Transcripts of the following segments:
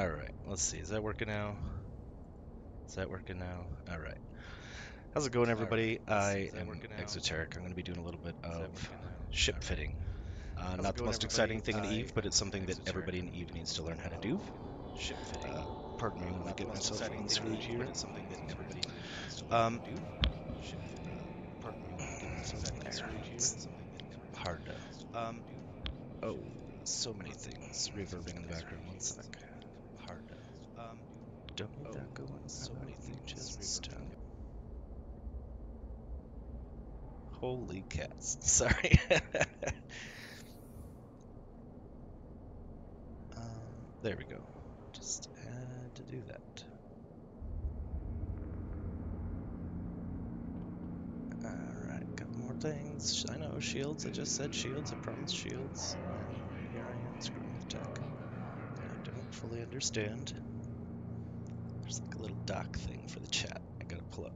Alright, let's see. Is that working now? Is that working now? Alright. How's it going, everybody? I am Exoteric. I'm going to be doing a little bit of ship fitting. Not the most exciting thing in EVE, but it's something that everybody in EVE needs to learn how to do. Pardon me when I get myself unscrewed here. Pardon me when I get myself there. It's hard to... Oh, so many things reverbing in the background. One sec. Don't need that going. So many things. Just holy cats. Sorry. There we go. Just had to do that. Alright, couple more things. I know, shields. I just said shields. I promised shields. And here I am screwing with tech. I don't fully understand. There's like a little dock thing for the chat I gotta pull up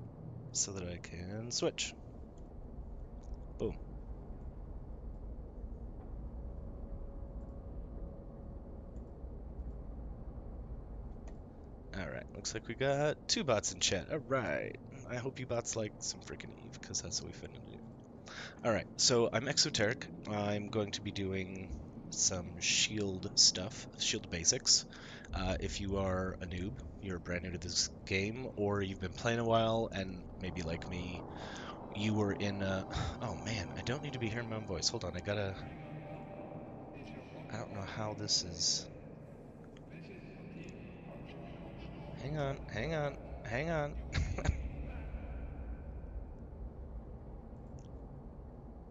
so that I can switch. Boom. Alright, looks like we got 2 bots in chat. Alright. I hope you bots like some freaking EVE, because that's what we finna do. Alright, so I'm Exoteric. I'm going to be doing some shield stuff, shield basics. If you are a noob, you're brand new to this game, or you've been playing a while, and maybe like me, you were in oh man, I don't need to be hearing my own voice. Hold on, I don't know how this is... Hang on.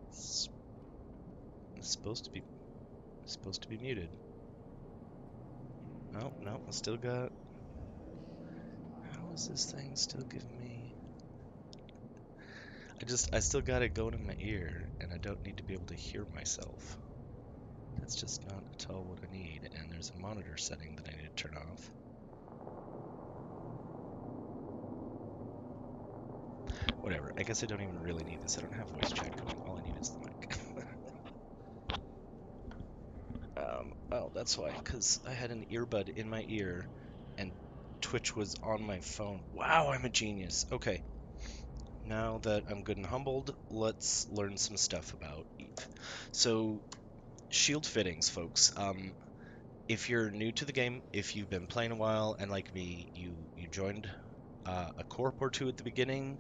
It's supposed to be muted. No, I still got... How is this thing still giving me... I still got it going in my ear, and I don't need to be able to hear myself. That's just not at all what I need, and there's a monitor setting that I need to turn off. Whatever, I guess I don't even really need this. I don't have voice chat going. All I need is the mic. Oh, that's why, because I had an earbud in my ear, and Twitch was on my phone. Wow, I'm a genius. Okay. Now that I'm good and humbled, let's learn some stuff about EVE. So, shield fittings, folks. If you're new to the game, if you've been playing a while, and like me, you joined a corp or two at the beginning,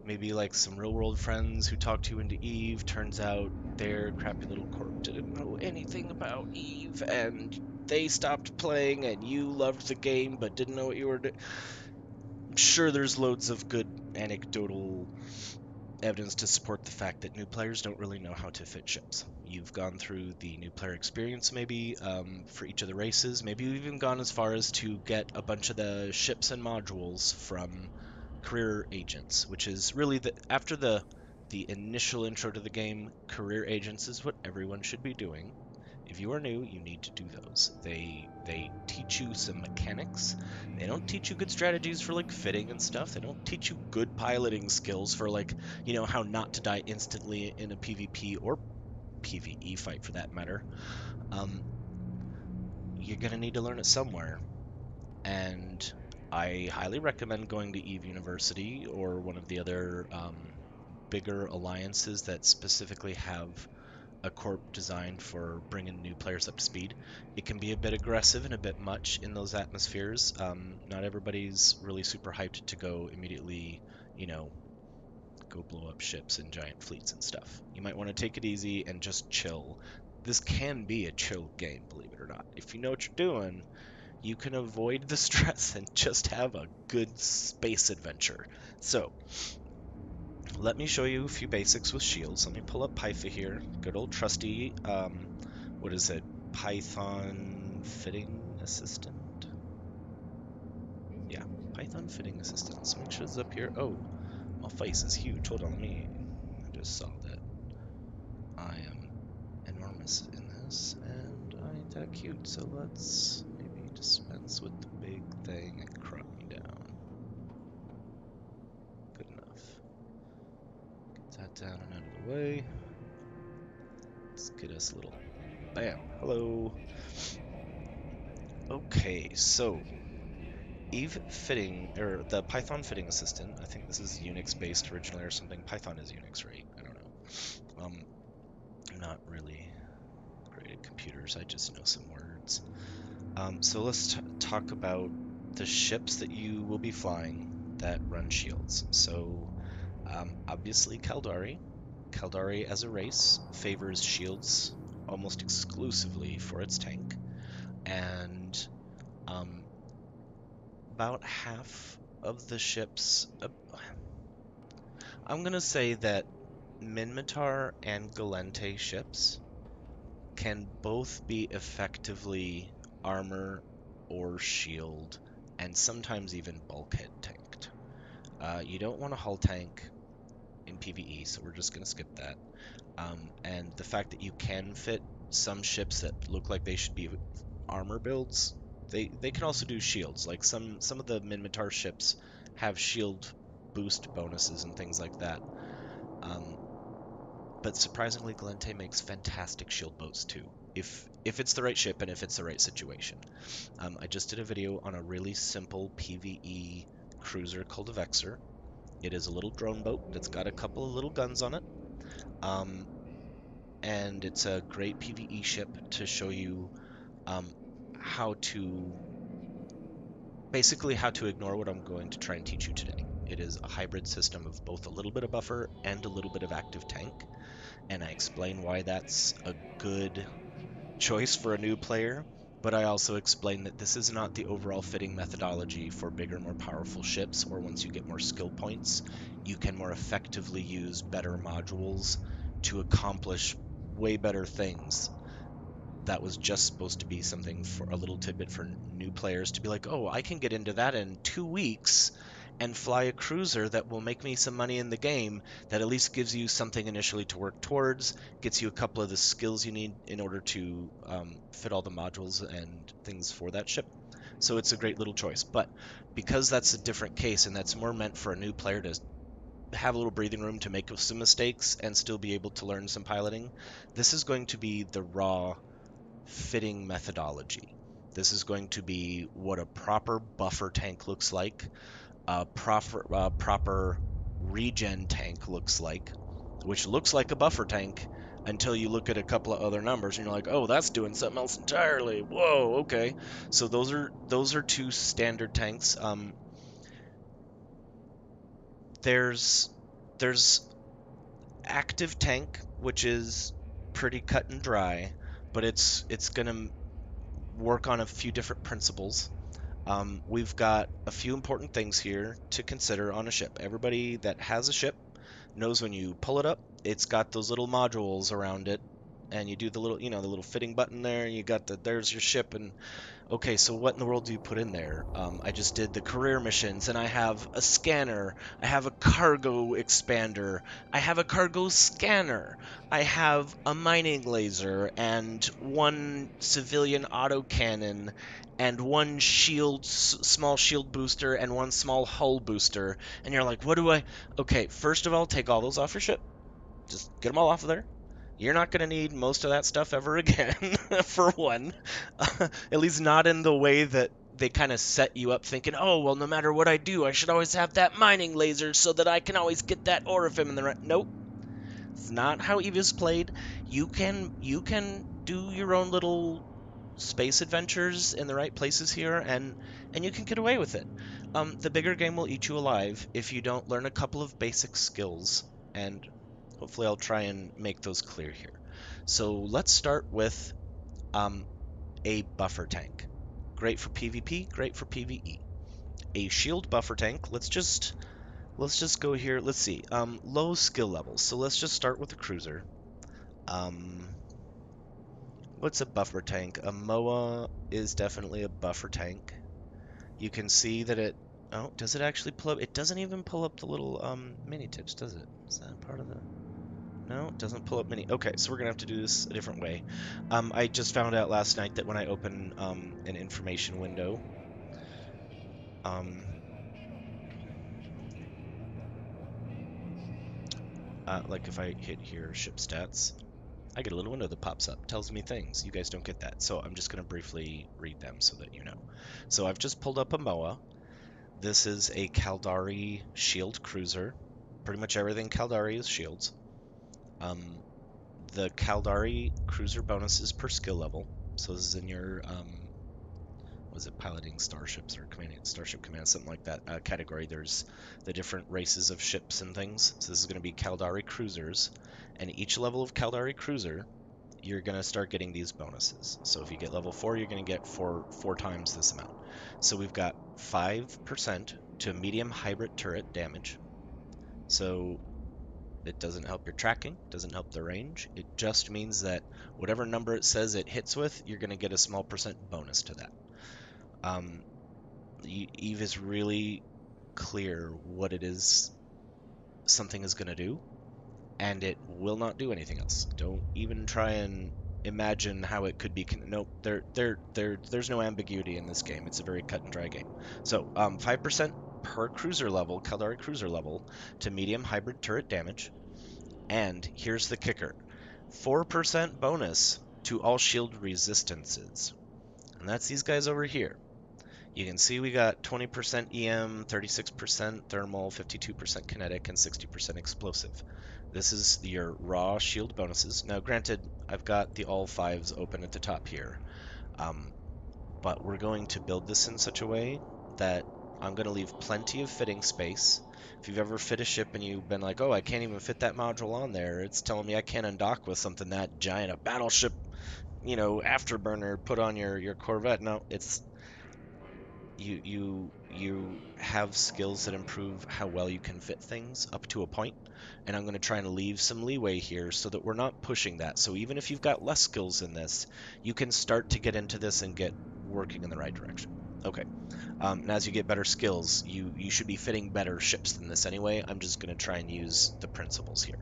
maybe like some real-world friends who talked you into EVE, turns out their crappy little corp didn't know anything about EVE, and they stopped playing, and you loved the game but didn't know what you were doing. I'm sure there's loads of good anecdotal evidence to support the fact that new players don't really know how to fit ships. You've gone through the new player experience maybe for each of the races. Maybe you've even gone as far as to get a bunch of the ships and modules from career agents, which is really after the initial intro to the game, career agents is what everyone should be doing. If you are new, you need to do those. They teach you some mechanics. They don't teach you good strategies for like fitting and stuff. They don't teach you good piloting skills for like, you know, how not to die instantly in a PvP or PvE fight for that matter. You're gonna need to learn it somewhere. And I highly recommend going to EVE University or one of the other bigger alliances that specifically have a corp designed for bringing new players up to speed. It can be a bit aggressive and a bit much in those atmospheres. Not everybody's really super hyped to go immediately, you know, go blow up ships and giant fleets and stuff. You might want to take it easy and just chill. This can be a chill game, believe it or not. If you know what you're doing, you can avoid the stress and just have a good space adventure. So, let me show you a few basics with shields. Let me pull up Python here. Good old trusty, what is it? Python Fitting Assistant? Yeah, Python Fitting Assistant. Let's make sure it's up here. Oh, my face is huge. Hold on, I just saw that I am enormous in this, and I ain't that cute, so let's maybe dispense with the big thing and crop me down. Good enough. Get that down and out of the way. Let's get us a little... Bam! Hello! Okay, so Eve Fitting, or the Python Fitting Assistant, I think this is Unix-based originally or something. Python is Unix, right? I don't know. I'm not really great at computers, I just know some words. So let's talk about the ships that you will be flying that run shields. So, obviously Caldari. Caldari as a race favors shields almost exclusively for its tank, and um, about half of the ships. I'm gonna say that Minmatar and Galente ships can both be effectively armor or shield, and sometimes even bulkhead tanked. You don't want a hull tank in PvE, so we're just gonna skip that. And the fact that you can fit some ships that look like they should be armor builds, they can also do shields. Like some of the Minmatar ships have shield boost bonuses and things like that. Um, but surprisingly, Galente makes fantastic shield boats too, if it's the right ship and if it's the right situation. I just did a video on a really simple PvE cruiser called a Vexor. It is a little drone boat that's got a couple of little guns on it. Um, and it's a great PvE ship to show you um, how to basically how to ignore what I'm going to try and teach you today. It is a hybrid system of both a little bit of buffer and a little bit of active tank, and I explain why that's a good choice for a new player, but I also explain that this is not the overall fitting methodology for bigger, more powerful ships, or once you get more skill points, you can more effectively use better modules to accomplish way better things. That was just supposed to be something for a little tidbit for new players to be like, oh, I can get into that in 2 weeks and fly a cruiser that will make me some money in the game, that at least gives you something initially to work towards, gets you a couple of the skills you need in order to fit all the modules and things for that ship. So it's a great little choice. But because that's a different case and that's more meant for a new player to have a little breathing room to make some mistakes and still be able to learn some piloting, this is going to be the raw fitting methodology. This is going to be what a proper buffer tank looks like, a proper regen tank looks like, which looks like a buffer tank until you look at a couple of other numbers and you're like, oh, that's doing something else entirely. Whoa, okay. So those are two standard tanks. There's there's active tank, which is pretty cut and dry, but it's gonna work on a few different principles. We've got a few important things here to consider on a ship. Everybody that has a ship knows when you pull it up, it's got those little modules around it, and you do the little, the little fitting button there. You got there's your ship, and okay, so what in the world do you put in there? I just did the career missions, and I have a scanner, I have a cargo expander, I have a cargo scanner, I have a mining laser, and one civilian autocannon, and one small shield booster, and one small hull booster. And you're like, what do I? Okay, first of all, take all those off your ship. Just get them all off of there. You're not going to need most of that stuff ever again, for one. At least not in the way that they kind of set you up thinking, oh, well, no matter what I do, I should always have that mining laser so that I can always get that Orifim in the right. Nope. It's not how Eve is played. You can do your own little space adventures in the right places here, and you can get away with it. The bigger game will eat you alive if you don't learn a couple of basic skills, and hopefully I'll try and make those clear here. So let's start with um, a buffer tank. Great for PvP, great for PvE. A shield buffer tank. Let's just go here. Let's see. Low skill levels. So let's just start with a cruiser. Um, what's a buffer tank? A MOA is definitely a buffer tank. You can see that it. Oh, does it actually pull up? It doesn't even pull up the little mini tips, does it? Is that part of the? No, it doesn't pull up mini. Okay, so we're gonna have to do this a different way. I just found out last night that when I open an information window, um, like if I hit here ship stats, I get a little window that pops up, tells me things. You guys don't get that, so I'm just going to briefly read them so that you know. So I've just pulled up a MOA. This is a Caldari shield cruiser. Pretty much everything Caldari is shields. The Caldari Cruiser bonuses per skill level. So this is in your, was it piloting starships or commanding starship command, something like that category. There's the different races of ships and things. So this is going to be Caldari Cruisers. And each level of Caldari Cruiser, you're going to start getting these bonuses. So if you get level 4, you're going to get four times this amount. So we've got 5% to medium hybrid turret damage. So it doesn't help your tracking, doesn't help the range. It just means that whatever number it says it hits with, you're going to get a small percent bonus to that. Eve is really clear what it is something is going to do, and it will not do anything else. Don't even try and imagine how it could be. Nope, there's no ambiguity in this game. It's a very cut and dry game. So 5% per cruiser level, Caldari cruiser level, to medium hybrid turret damage. And here's the kicker, 4% bonus to all shield resistances. And that's these guys over here. You can see we got 20% EM, 36% thermal, 52% kinetic, and 60% explosive. This is your raw shield bonuses. Now, granted, I've got the all 5s open at the top here, but we're going to build this in such a way that I'm going to leave plenty of fitting space. If you've ever fit a ship and you've been like, oh, I can't even fit that module on there, it's telling me I can't undock with something that giant, a battleship, you know, afterburner put on your Corvette. No, it's you have skills that improve how well you can fit things up to a point, and I'm going to try and leave some leeway here so that we're not pushing that. So even if you've got less skills in this, you can start to get into this and get working in the right direction. Okay. And as you get better skills, you should be fitting better ships than this anyway. I'm just going to try and use the principles here.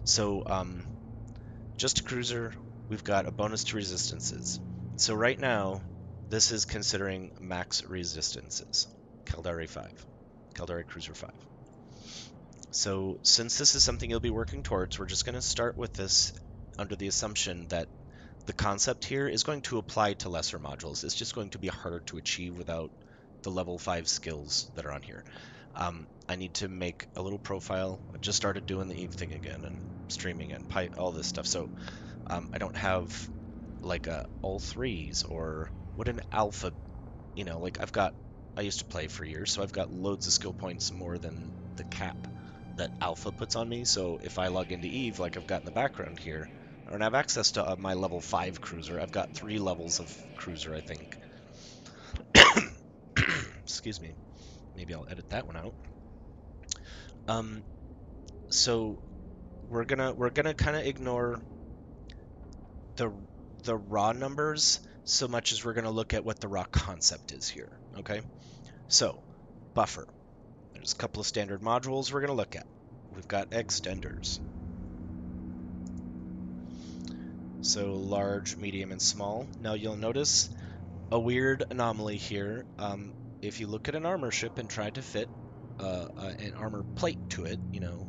So just a cruiser, we've got a bonus to resistances. So right now, this is considering max resistances. Caldari 5. Caldari Cruiser 5. So since this is something you'll be working towards, we're just going to start with this under the assumption that the concept here is going to apply to lesser modules. It's just going to be harder to achieve without the level 5 skills that are on here. I need to make a little profile. I just started doing the Eve thing again and streaming and all this stuff. So I don't have like all 3s or what an alpha, you know, like I used to play for years, so I've got loads of skill points more than the cap that alpha puts on me. So if I log into Eve, like I've got in the background here, I don't have access to my level 5 cruiser. I've got 3 levels of cruiser, I think. Excuse me. Maybe I'll edit that one out. So we're gonna kind of ignore the raw numbers so much as we're gonna look at what the raw concept is here. Okay. So buffer. There's a couple of standard modules we're gonna look at. We've got extenders. So large, medium, and small. Now you'll notice a weird anomaly here. If you look at an armor ship and try to fit an armor plate to it, you know,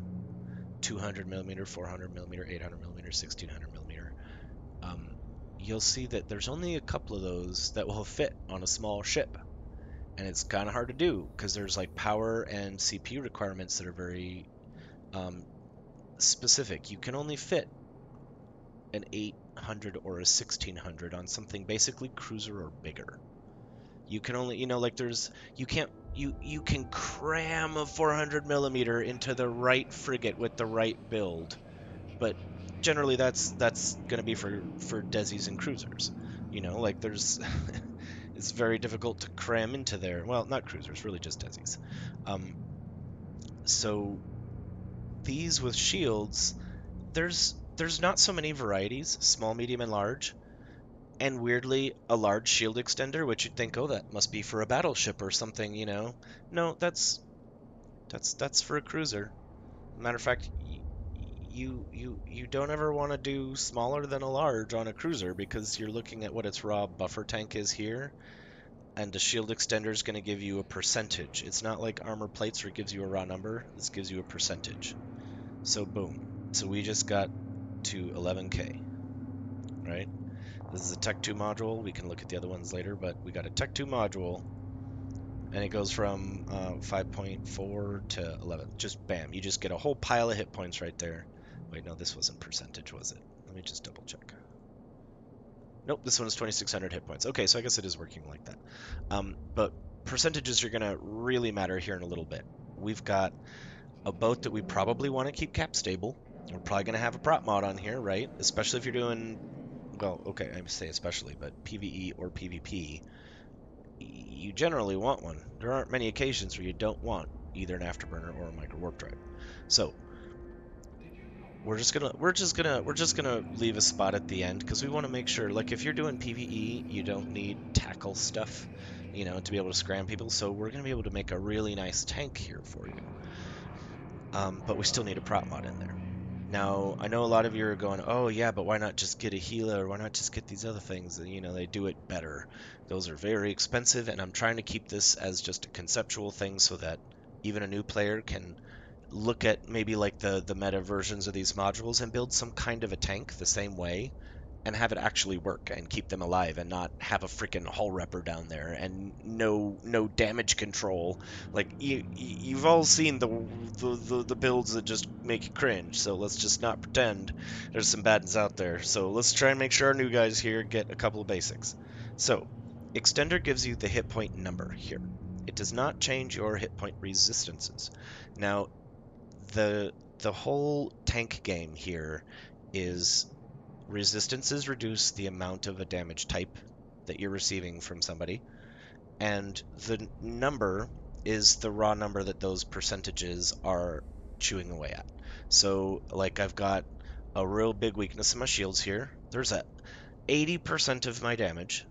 200 millimeter, 400 millimeter, 800 millimeter, 1600 millimeter, you'll see that there's only a couple of those that will fit on a small ship. And it's kind of hard to do because there's like power and CPU requirements that are very specific. You can only fit an 800 or a 1600 on something basically cruiser or bigger. You can only, you know, like you can cram a 400 millimeter into the right frigate with the right build, but generally that's going to be for desis and cruisers. You know, like it's very difficult to cram into there. Well, not cruisers, really just desis. So these with shields, there's not so many varieties, small, medium, and large. And weirdly, a large shield extender, which you'd think, oh, that must be for a battleship or something, you know. No, that's for a cruiser. Matter of fact, you don't ever want to do smaller than a large on a cruiser because you're looking at what its raw buffer tank is here, and the shield extender is going to give you a percentage. It's not like armor plates where it gives you a raw number. This gives you a percentage. So boom. So we just got to 11K. right? This is a Tech 2 module. We can look at the other ones later, but we got a Tech 2 module, and it goes from 5.4 to 11. Just bam, you just get a whole pile of hit points right there. Wait, no, this wasn't percentage, was it? Let me just double check. Nope, this one is 2,600 hit points. Okay, so I guess it is working like that. But percentages are going to really matter here in a little bit. We've got a boat that we probably want to keep cap stable. We're probably going to have a prop mod on here, right? Especially if you're doing, well, okay, I say especially, but PvE or PvP, you generally want one. There aren't many occasions where you don't want either an afterburner or a micro warp drive. So we're just gonna leave a spot at the end because we want to make sure, like, if you're doing PvE, you don't need tackle stuff, you know, to be able to scram people. So we're gonna be able to make a really nice tank here for you. But we still need a prop mod in there. Now, I know a lot of you are going, oh yeah, but why not just get a healer, or why not just get these other things? You know, they do it better. Those are very expensive, and I'm trying to keep this as just a conceptual thing so that even a new player can look at maybe like the meta versions of these modules and build some kind of a tank the same way and have it actually work and keep them alive and not have a freaking hull repper down there and no damage control. Like you've all seen the builds that just make you cringe. So let's just not pretend there's some bad ones out there. So let's try and make sure our new guys here get a couple of basics. So extender gives you the hit point number here. It does not change your hit point resistances. Now the whole tank game here is resistances reduce the amount of a damage type that you're receiving from somebody, and the number is the raw number that those percentages are chewing away at. So, like, I've got a real big weakness in my shields here. There's a 80% of my damage.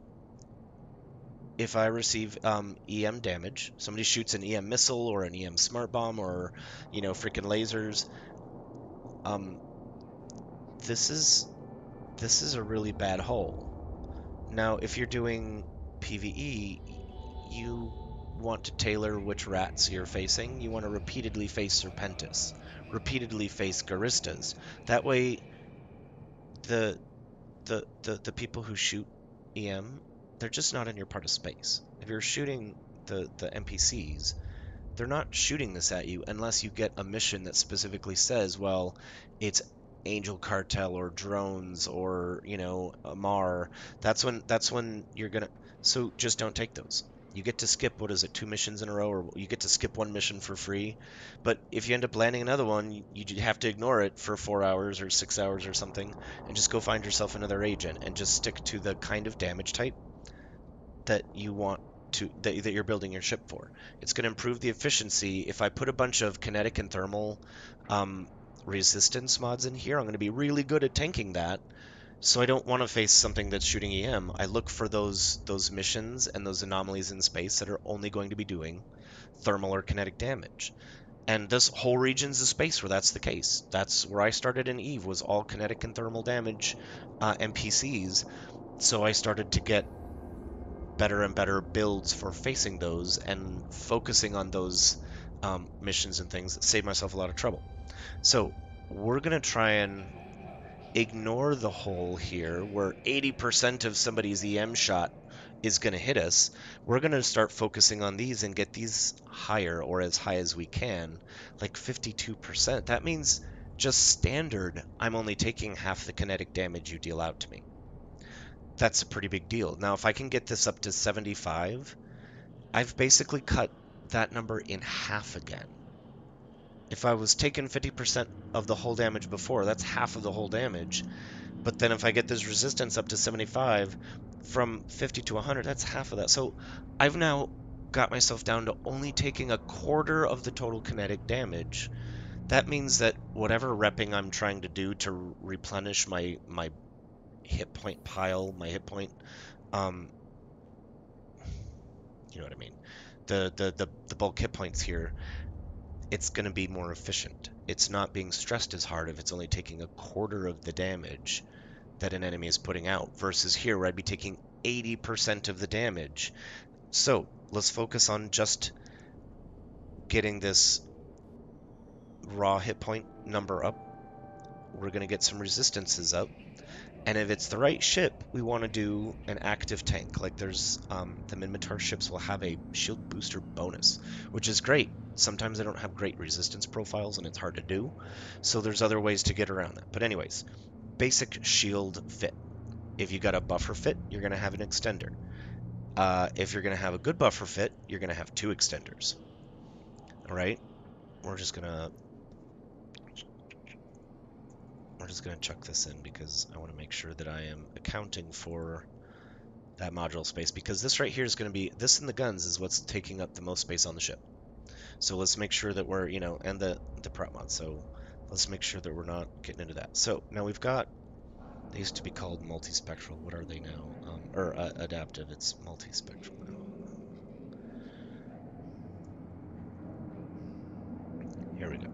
If I receive EM damage, somebody shoots an EM missile or an EM smart bomb or, you know, freaking lasers. This is a really bad hole. Now, if you're doing PvE, you want to tailor which rats you're facing. You want to repeatedly face Serpentis, repeatedly face Garistas. That way, the the people who shoot EM, they're just not in your part of space. If you're shooting the NPCs, they're not shooting this at you unless you get a mission that specifically says, well, it's Angel Cartel or drones or, you know, Amar. That's when you're gonna. So just don't take those. You get to skip, what is it, 2 missions in a row, or you get to skip 1 mission for free. But if you end up landing another one, you have to ignore it for 4 hours or 6 hours or something, and just go find yourself another agent and just stick to the kind of damage type that you want to that you're building your ship for. It's going to improve the efficiency. If I put a bunch of kinetic and thermal resistance mods in here, I'm going to be really good at tanking that. So I don't want to face something that's shooting EM. I look for those missions and those anomalies in space that are only going to be doing thermal or kinetic damage. And this whole region's a space where that's the case. That's where I started in EVE, was all kinetic and thermal damage NPCs. So I started to get better and better builds for facing those and focusing on those missions and things that save myself a lot of trouble. So we're going to try and ignore the hole here where 80% of somebody's EM shot is going to hit us. We're going to start focusing on these and get these higher, or as high as we can, like 52%. That means just standard, I'm only taking half the kinetic damage you deal out to me. That's a pretty big deal. Now, if I can get this up to 75, I've basically cut that number in half again. If I was taking 50% of the whole damage before, that's half of the whole damage. But then if I get this resistance up to 75, from 50 to 100, that's half of that. So I've now got myself down to only taking a quarter of the total kinetic damage. That means that whatever repping I'm trying to do to replenish my hit point pile, my hit point, you know what I mean, the bulk hit points here, it's going to be more efficient. It's not being stressed as hard if it's only taking a quarter of the damage that an enemy is putting out, versus here where I'd be taking 80% of the damage. So let's focus on just getting this raw hit point number up. we're going to get some resistances up. And if it's the right ship, we want to do an active tank. Like there's the Minmatar ships will have a shield booster bonus, which is great. Sometimes they don't have great resistance profiles and it's hard to do. So there's other ways to get around that. But anyways, basic shield fit. If you got a buffer fit, you're going to have an extender. If you're going to have a good buffer fit, you're going to have 2 extenders. All right, we're just gonna chuck this in because I want to make sure that I am accounting for that module space, because this right here is going to be, this and the guns is what's taking up the most space on the ship. So let's make sure that we're, and the prop mod. So let's make sure that we're not getting into that. So now we've got, they used to be called multispectral. What are they now? Adaptive. It's multispectral now. Here we go.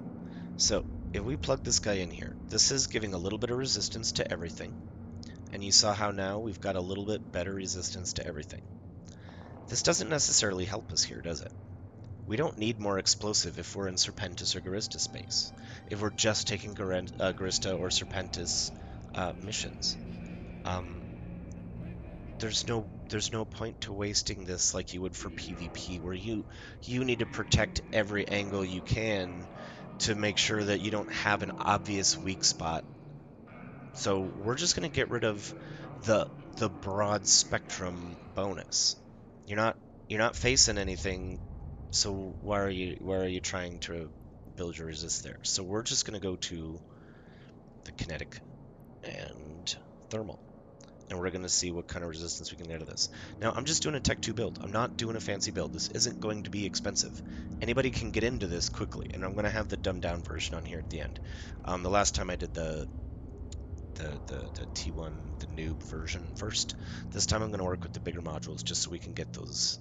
So if we plug this guy in here, this is giving a little bit of resistance to everything. And you saw how now we've got a little bit better resistance to everything. This doesn't necessarily help us here, does it? We don't need more explosive if we're in Serpentis or Garista space. If we're just taking Garista or Serpentis missions. There's no point to wasting this like you would for PvP, where you need to protect every angle you can to make sure that you don't have an obvious weak spot. So we're just going to get rid of the broad spectrum bonus. You're not facing anything, so why are you trying to build your resist there? So we're just going to go to the kinetic and thermal. And we're going to see what kind of resistance we can get out of this. Now, I'm just doing a Tech 2 build. I'm not doing a fancy build. This isn't going to be expensive. Anybody can get into this quickly, and I'm going to have the dumbed-down version on here at the end. The last time I did the T1, the noob version first. This time I'm going to work with the bigger modules just so we can get those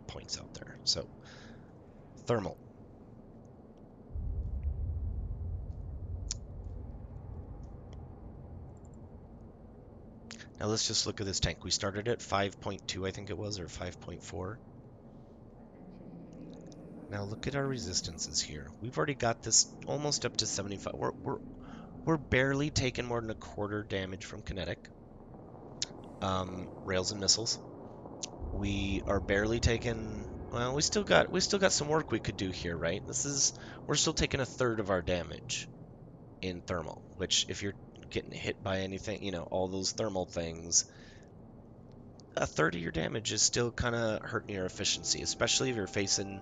points out there. So, thermal. Now let's just look at this tank. We started at 5.2, I think it was, or 5.4. Now look at our resistances here. We've already got this almost up to 75. We're barely taking more than a quarter damage from kinetic. Rails and missiles. We are barely taking, well, we still got some work we could do here, right? We're still taking a third of our damage in thermal, which if you're getting hit by anything, all those thermal things, a third of your damage is still kind of hurting your efficiency, especially if you're facing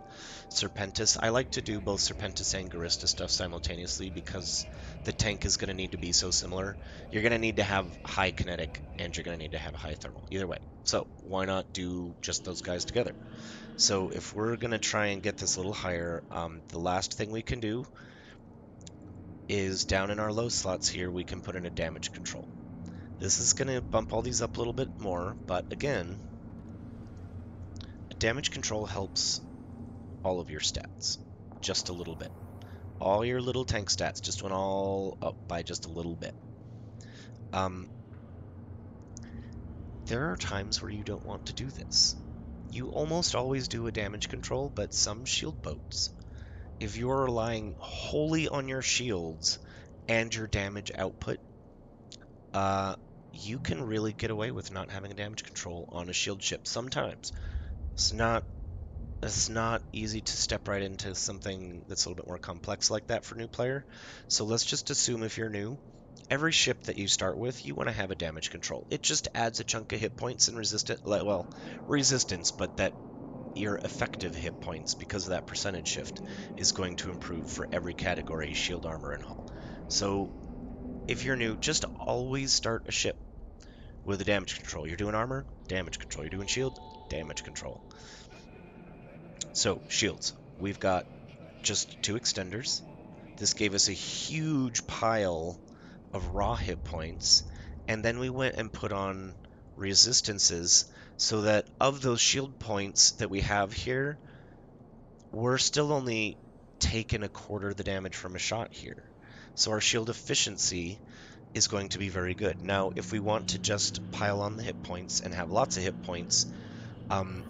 Serpentis. I like to do both Serpentis and Garista stuff simultaneously because the tank is going to need to be so similar. You're going to need to have high kinetic and you're going to need to have high thermal, either way. So why not do just those guys together? So if we're going to try and get this a little higher, the last thing we can do is down in our low slots here, we can put in a damage control. This is going to bump all these up a little bit more, but again, a damage control helps all of your stats just a little bit. All your little tank stats just went all up by just a little bit. There are times where you don't want to do this. You almost always do a damage control, but some shield boats, if you're relying wholly on your shields and your damage output, you can really get away with not having a damage control on a shield ship sometimes. It's not easy to step right into something that's a little bit more complex like that for a new player. So let's just assume if you're new, every ship that you start with, you want to have a damage control. It just adds a chunk of hit points and resistance, but that your effective hit points, because of that percentage shift, is going to improve for every category, shield, armor, and hull. So if you're new, just always start a ship with a damage control. You're doing armor, damage control. You're doing shield, damage control. So, shields. We've got just 2 extenders. This gave us a huge pile of raw hit points. And then we went and put on resistances so that of those shield points that we have here, we're still only taking a quarter of the damage from a shot here. So our shield efficiency is going to be very good. Now, if we want to just pile on the hit points and have lots of hit points,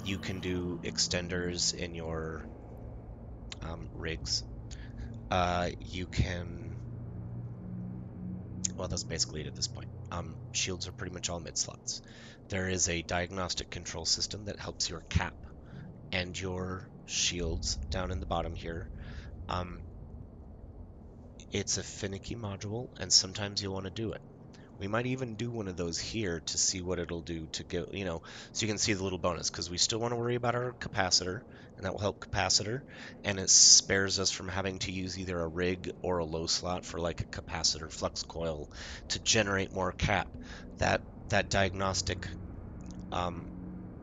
you can do extenders in your rigs. You can well, that's basically it at this point. Shields are pretty much all mid slots. There is a diagnostic control system that helps your cap and your shields down in the bottom here. It's a finicky module, and sometimes you'll want to do it. We might even do one of those here to see what it'll do to get, so you can see the little bonus, because we still want to worry about our capacitor, and that will help capacitor, and it spares us from having to use either a rig or a low slot for like a capacitor flux coil to generate more cap. That diagnostic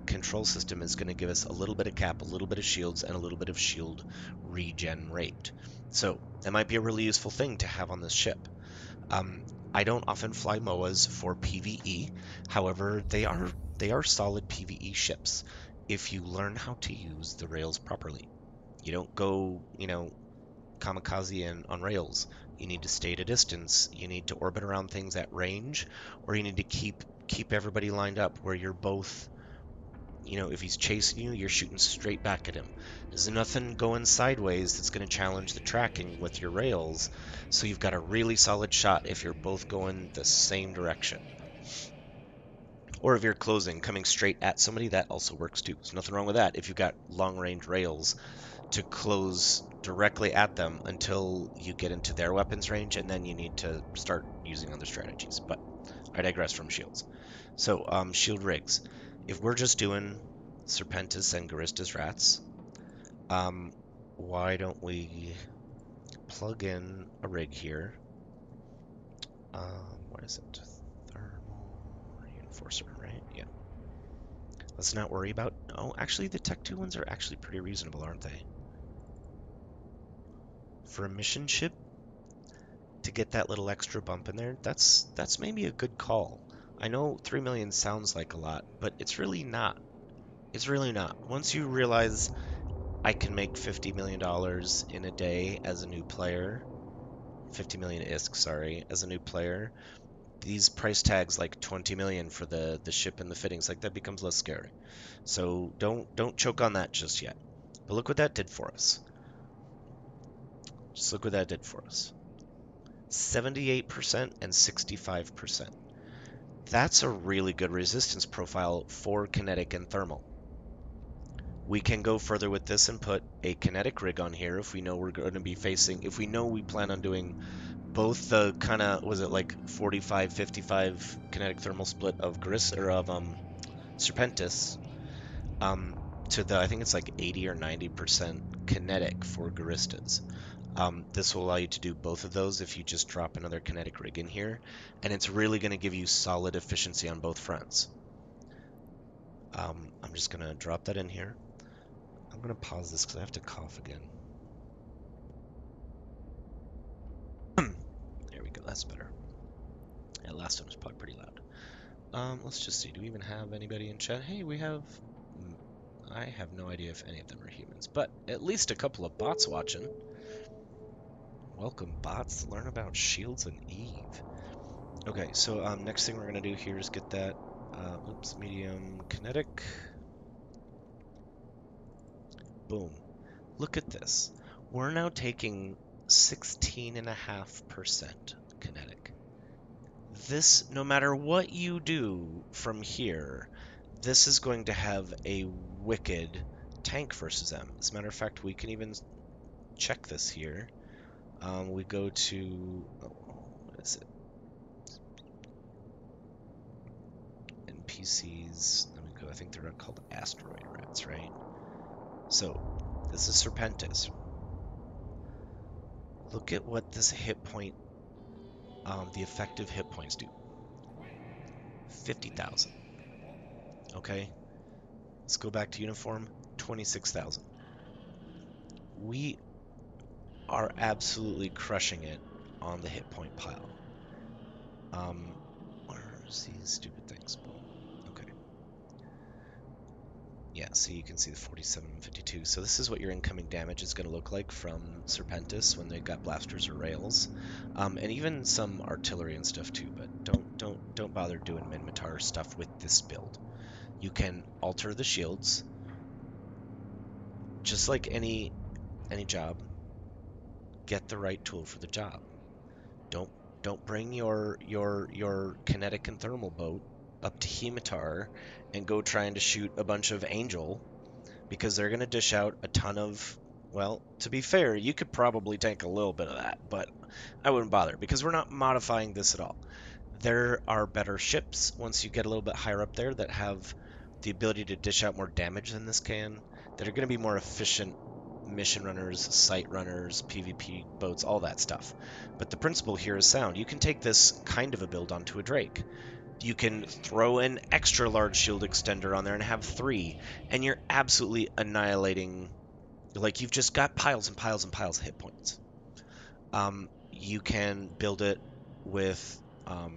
control system is going to give us a little bit of cap, a little bit of shields, and a little bit of shield regen rate. So that might be a really useful thing to have on this ship. I don't often fly MOAs for PvE. However, they are solid PvE ships if you learn how to use the rails properly. You don't go, kamikaze on rails. You need to stay at a distance. You need to orbit around things at range, or you need to keep everybody lined up where you're both. If he's chasing you, you're shooting straight back at him. There's nothing going sideways that's going to challenge the tracking with your rails, so you've got a really solid shot if you're both going the same direction. Or if you're closing, coming straight at somebody, that also works too. There's nothing wrong with that if you've got long-range rails to close directly at them until you get into their weapons range, and then you need to start using other strategies. But I digress from shields. So, shield rigs. If we're just doing Serpentis and Garistas rats, why don't we plug in a rig here? What is it? Thermal reinforcer, right? Yeah. Let's not worry about... Oh, actually, the Tech 2 ones are actually pretty reasonable, aren't they? For a mission ship, to get that little extra bump in there, that's maybe a good call. I know 3 million sounds like a lot, but it's really not. It's really not. Once you realize I can make $50 million in a day as a new player, 50 million ISK, sorry, as a new player, these price tags like 20 million for the ship and the fittings, like that becomes less scary. So don't choke on that just yet. But look what that did for us. Just look what that did for us. 78% and 65%. That's a really good resistance profile for kinetic and thermal. We can go further with this and put a kinetic rig on here if we know we're going to be facing, if we know we plan on doing both the kind of, was it like 45-55 kinetic thermal split of Serpentis, to the, I think it's like 80 or 90% kinetic for Garistas. This will allow you to do both of those if you just drop another kinetic rig in here, and it's really going to give you solid efficiency on both fronts. I'm just going to drop that in here. I'm going to pause this because I have to cough again. There we go, that's better. Yeah, last one was probably pretty loud. Let's just see, do we even have anybody in chat? Hey, we have... I have no idea if any of them are humans, but at least a couple of bots watching. Welcome, bots. Learn about shields and Eve. Okay, so next thing we're going to do here is get that, medium kinetic. Boom. Look at this. We're now taking 16.5% kinetic. This, no matter what you do from here, this is going to have a wicked tank versus them. As a matter of fact, we can even check this here. We go to, what is it? NPCs, let me go, I think they're called asteroid rats, right? So, this is Serpentis. Look at what this hit point, the effective hit points do. 50,000. Okay, let's go back to uniform, 26,000. We are absolutely crushing it on the hit point pile. Where's these stupid things? Okay. Yeah, so you can see the 47 and 52. So this is what your incoming damage is going to look like from Serpentis when they've got blasters or rails, and even some artillery and stuff too. But don't bother doing Minmatar stuff with this build. You can alter the shields, just like any job. Get the right tool for the job. Don't bring your kinetic and thermal boat up to Hematar and go trying to shoot a bunch of Angel, because they're going to dish out a ton of, well, to be fair, you could probably tank a little bit of that, but I wouldn't bother because we're not modifying this at all. There are better ships once you get a little bit higher up there that have the ability to dish out more damage than this can, that are going to be more efficient mission runners, site runners, PvP boats, all that stuff. But the principle here is sound. You can take this kind of a build onto a Drake. You can throw an extra large shield extender on there and have 3, and you're absolutely annihilating. Like, you've just got piles and piles and piles of hit points. You can build it with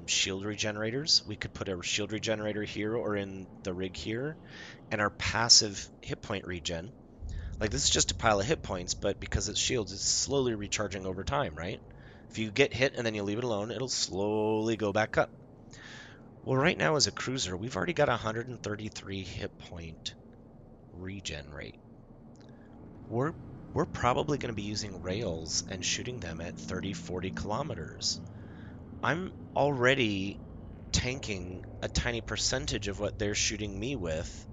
shield regenerators. We could put a shield regenerator here or in the rig here, and our passive hit point regen. Like, this is just a pile of hit points, but because it's shields, it's slowly recharging over time, right? If you get hit and then you leave it alone, it'll slowly go back up. Well, right now as a cruiser, we've already got 133 hit point regen rate. We're probably going to be using rails and shooting them at 30, 40 kilometers. I'm already tanking a tiny percentage of what they're shooting me with.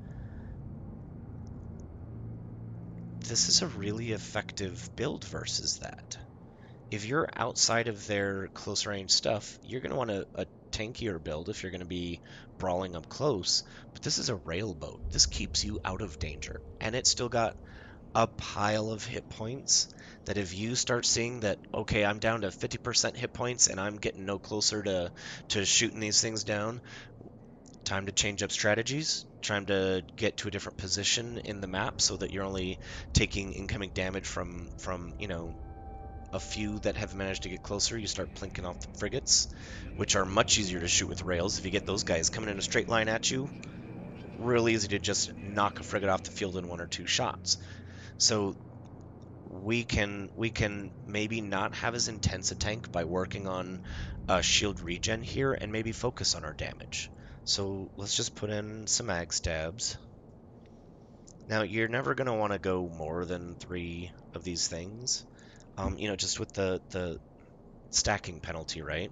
This is a really effective build versus that. If you're outside of their close range stuff, you're going to want a tankier build if you're going to be brawling up close. But this is a rail boat. This keeps you out of danger. And it's still got a pile of hit points that if you start seeing that, okay, I'm down to 50% hit points and I'm getting no closer to shooting these things down, time to change up strategies, time to get to a different position in the map so that you're only taking incoming damage from a few that have managed to get closer. You start plinking off the frigates, which are much easier to shoot with rails. If you get those guys coming in a straight line at you, real easy to just knock a frigate off the field in 1 or 2 shots. So we can maybe not have as intense a tank by working on shield regen here and maybe focus on our damage. So let's just put in some mag stabs. Now, you're never going to want to go more than 3 of these things, just with the stacking penalty, right?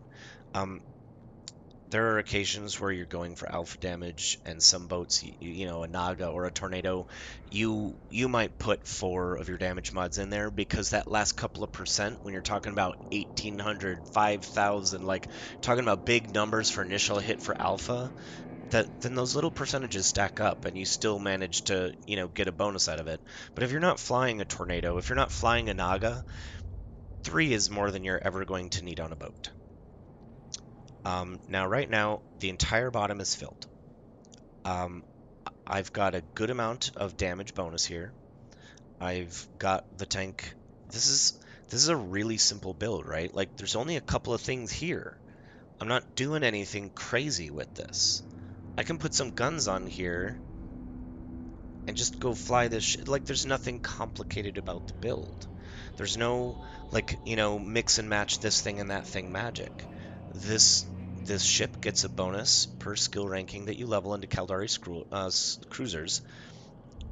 There are occasions where you're going for alpha damage, and some boats, a Naga or a Tornado, you might put 4 of your damage mods in there, because that last couple of percent, when you're talking about 1,800, 5,000, like talking about big numbers for initial hit for alpha, then those little percentages stack up, and you still manage to, get a bonus out of it. But if you're not flying a Tornado, if you're not flying a Naga, 3 is more than you're ever going to need on a boat. Now, right now, the entire bottom is filled. I've got a good amount of damage bonus here. I've got the tank. This is a really simple build, right? Like, there's only a couple of things here. I'm not doing anything crazy with this. I can put some guns on here and just go fly this like, there's nothing complicated about the build. There's no, like, mix and match this thing and that thing magic. This ship gets a bonus per skill ranking that you level into Caldari Cruisers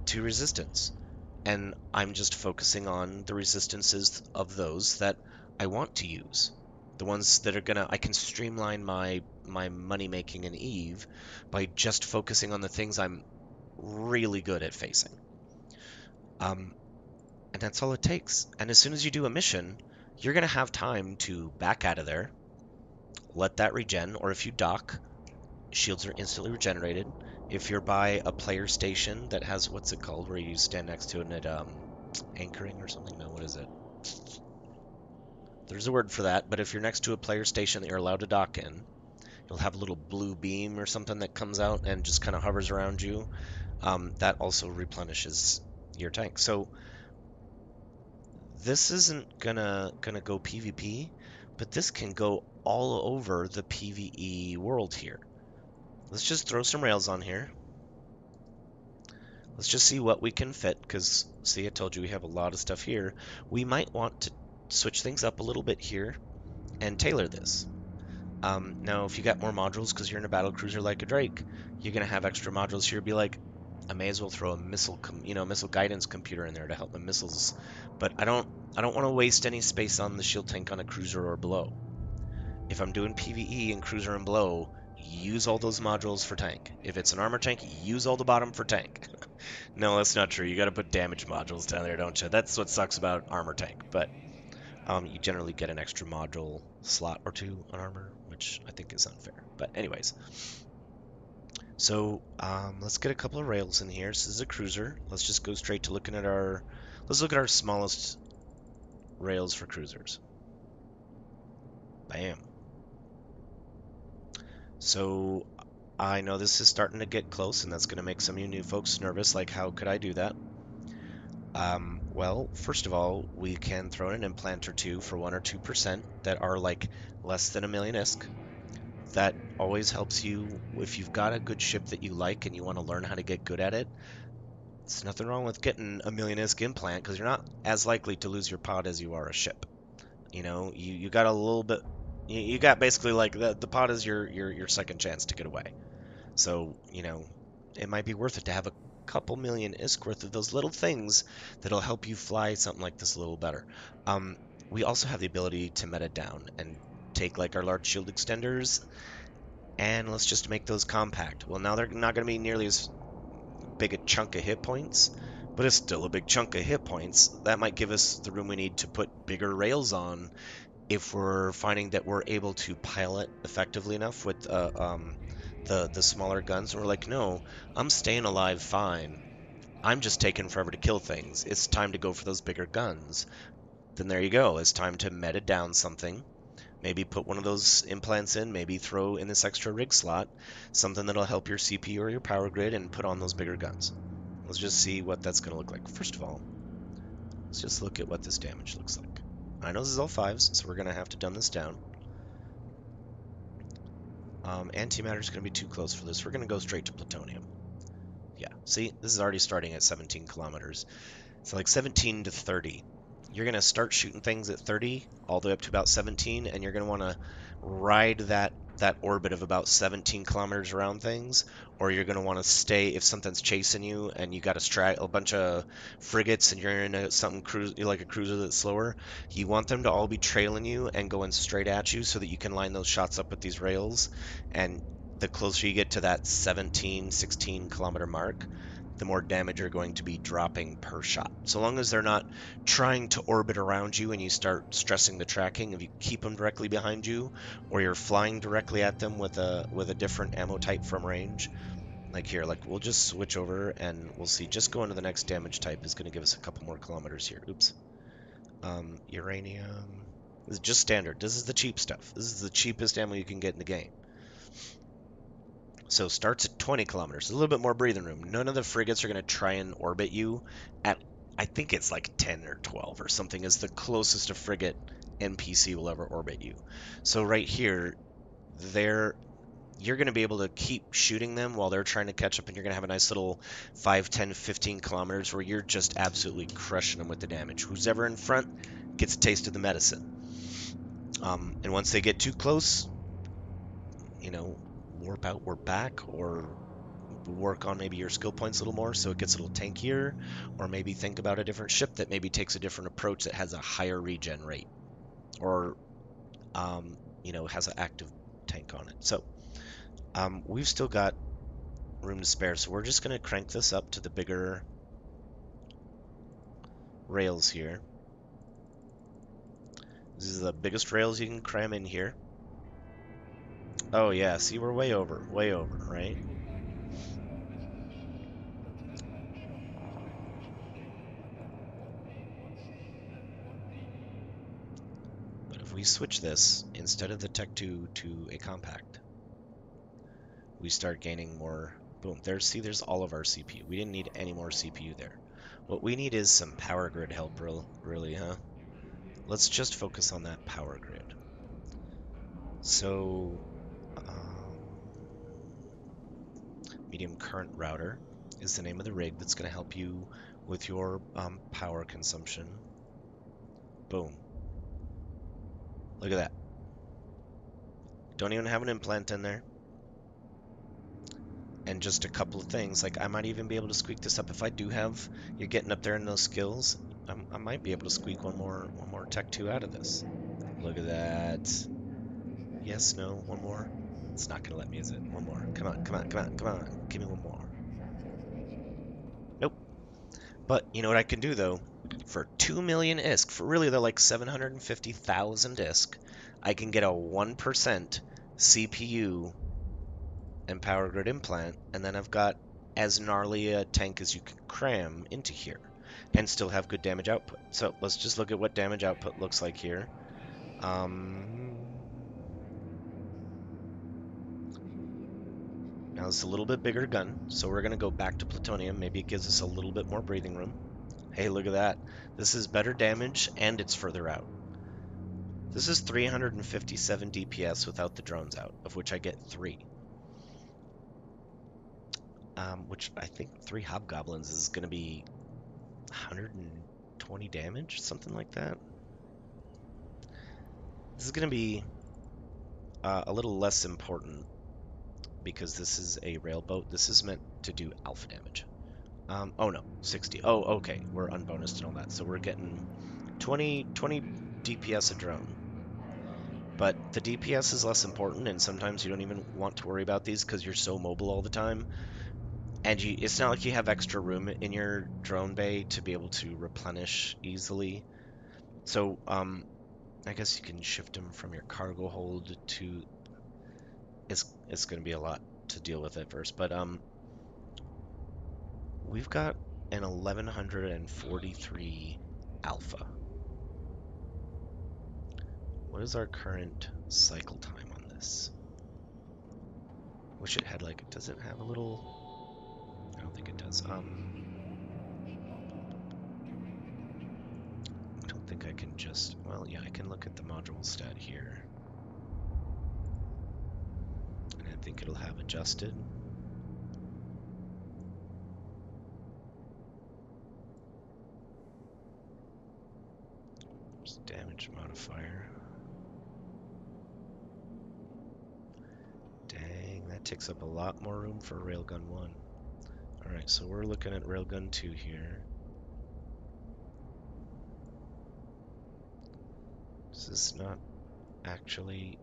to resistance. And I'm just focusing on the resistances of those that I want to use. The ones that are I can streamline my money making in Eve by just focusing on the things I'm really good at facing. And that's all it takes. And as soon as you do a mission, you're going to have time to back out of there, let that regen, or if you dock, shields are instantly regenerated. If you're by a player station that has, what's it called, where you stand next to it and it, anchoring or something? No, what is it? There's a word for that, but if you're next to a player station that you're allowed to dock in, you'll have a little blue beam or something that comes out and just kind of hovers around you. That also replenishes your tank. So this isn't gonna go PvP, but this can go all over the PvE world here. Let's just throw some rails on here. Let's just see what we can fit, because, see, I told you we have a lot of stuff here. We might want to switch things up a little bit here and tailor this. Now, if you got more modules because you're in a battle cruiser like a Drake, you're going to have extra modules here. Be like, I may as well throw a missile, missile guidance computer in there to help my missiles. But I don't want to waste any space on the shield tank on a cruiser or below. If I'm doing PvE and cruiser and blow, use all those modules for tank. If it's an armor tank, use all the bottom for tank. No, that's not true. You got to put damage modules down there, don't you? That's what sucks about armor tank. But you generally get an extra module slot or two on armor, which I think is unfair. But anyways, so let's get a couple of rails in here. This is a cruiser. Let's just go straight to looking at our. Let's look at our smallest rails for cruisers. Bam. So I know this is starting to get close, and that's going to make some of you new folks nervous. Like, how could I do that? Well, first of all, we can throw in an implant or two for 1 or 2% that are like less than a million ISK. That always helps you if you've got a good ship that you like and you want to learn how to get good at it. There's nothing wrong with getting a million ISK implant because you're not as likely to lose your pod as you are a ship. You know, you got a little bit. You got basically like the pod is your second chance to get away. So, you know, it might be worth it to have a couple million ISK worth of those little things that'll help you fly something like this a little better. We also have the ability to meta down and take like our large shield extenders and let's just make those compact. Well, now they're not going to be nearly as big a chunk of hit points, but it's still a big chunk of hit points. That might give us the room we need to put bigger rails on if we're finding that we're able to pilot effectively enough with the smaller guns. And we're like, no, I'm staying alive fine. I'm just taking forever to kill things. It's time to go for those bigger guns. Then there you go. It's time to meta down something. Maybe put one of those implants in, maybe throw in this extra rig slot, something that'll help your CPU or your power grid, and put on those bigger guns. Let's just see what that's going to look like. First of all, let's just look at what this damage looks like. I know this is all fives, so we're going to have to dumb this down. Antimatter is going to be too close for this. We're going to go straight to plutonium. Yeah, see, this is already starting at 17 kilometers. So like 17 to 30. You're going to start shooting things at 30 all the way up to about 17, and you're going to want to ride that orbit of about 17 kilometers around things, or you're going to want to stay if something's chasing you and you got a bunch of frigates and you're in something like a cruiser that's slower. You want them to all be trailing you and going straight at you so that you can line those shots up with these rails. And the closer you get to that 17, 16 kilometer mark, the more damage you're going to be dropping per shot. So long as they're not trying to orbit around you and you start stressing the tracking, if you keep them directly behind you or you're flying directly at them with a different ammo type from range, like here, like we'll just switch over and we'll see. Just going to the next damage type is going to give us a couple more kilometers here. Oops. Uranium. This is just standard. This is the cheap stuff. This is the cheapest ammo you can get in the game. So starts at 20 kilometers, a little bit more breathing room. None of the frigates are going to try and orbit you at, I think it's like 10 or 12 or something is the closest a frigate NPC will ever orbit you. So right here, you're going to be able to keep shooting them while they're trying to catch up, and you're going to have a nice little 5, 10, 15 kilometers where you're just absolutely crushing them with the damage. Who's ever in front gets a taste of the medicine. And once they get too close, you know, warp out, warp back, or work on maybe your skill points a little more so it gets a little tankier, or maybe think about a different ship that maybe takes a different approach that has a higher regen rate, or you know, has an active tank on it. So we've still got room to spare, so we're just going to crank this up to the bigger rails here. This is the biggest rails you can cram in here. Oh yeah, see, we're way over, right? But if we switch this, instead of the Tech 2 to a compact, we start gaining more. Boom, there's all of our CPU. We didn't need any more CPU there. What we need is some power grid help, really, huh? Let's just focus on that power grid. So, medium current router is the name of the rig that's going to help you with your power consumption. Boom. Look at that. Don't even have an implant in there. And just a couple of things, like I might even be able to squeak this up if I do have, you're getting up there in those skills, I might be able to squeak one more Tech 2 out of this. Look at that. Yes, no, one more. It's not gonna let me, is it? One more. Come on, come on, come on, come on. Give me one more. Nope. But you know what I can do though? For 2 million ISK, for really they're like 750,000 ISK, I can get a 1% CPU and power grid implant, and then I've got as gnarly a tank as you can cram into here and still have good damage output. So let's just look at what damage output looks like here. Now it's a little bit bigger gun, so we're going to go back to plutonium. Maybe it gives us a little bit more breathing room. Hey, look at that. This is better damage, and it's further out. This is 357 DPS without the drones out, of which I get 3. Which I think 3 hobgoblins is going to be 120 damage, something like that. This is going to be a little less important because this is a railboat. This is meant to do alpha damage. Oh no, 60. Oh, okay, we're unbonused and all that, so we're getting 20 DPS a drone. But the DPS is less important, and sometimes you don't even want to worry about these because you're so mobile all the time. And it's not like you have extra room in your drone bay to be able to replenish easily. So, I guess you can shift them from your cargo hold to... It's going to be a lot to deal with at first, but we've got an 1143 alpha. What is our current cycle time on this? Wish it had like, does it have a little? I don't think it does. I don't think I can just, well, yeah, I can look at the module stat here. And I think it'll have adjusted. There's damage modifier. Dang, that takes up a lot more room for Railgun 1. Alright, so we're looking at Railgun 2 here. This is not actually...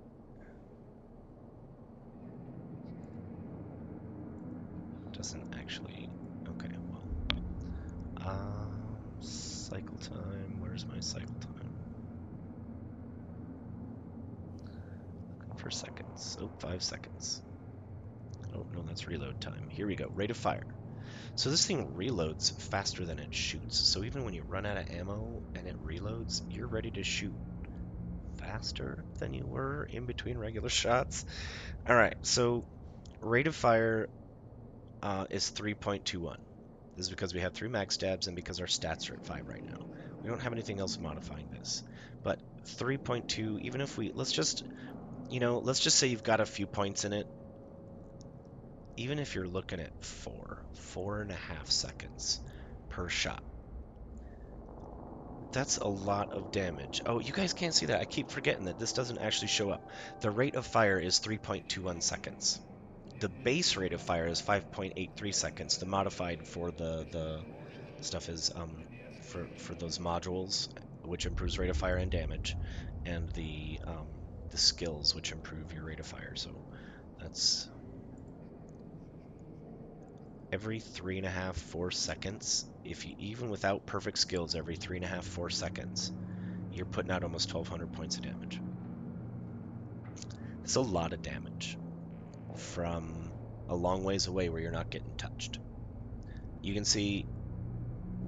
Doesn't actually... Okay, well... cycle time... Where's my cycle time? Looking for seconds. Oh, 5 seconds. Oh, no, that's reload time. Here we go. Rate of fire. So this thing reloads faster than it shoots. So even when you run out of ammo and it reloads, you're ready to shoot faster than you were in between regular shots. All right, so rate of fire is 3.21. This is because we have 3 mag stabs and because our stats are at 5 right now. We don't have anything else modifying this. But 3.2, even if we, let's just say you've got a few points in it. Even if you're looking at 4.5 seconds per shot. That's a lot of damage. Oh, you guys can't see that. I keep forgetting that this doesn't actually show up. The rate of fire is 3.21 seconds. The base rate of fire is 5.83 seconds. The modified for the stuff is for those modules, which improves rate of fire and damage, and the skills, which improve your rate of fire. So that's every 3.5, 4 seconds. If you, even without perfect skills, every 3.5, 4 seconds, you're putting out almost 1,200 points of damage. It's a lot of damage from a long ways away where you're not getting touched. You can see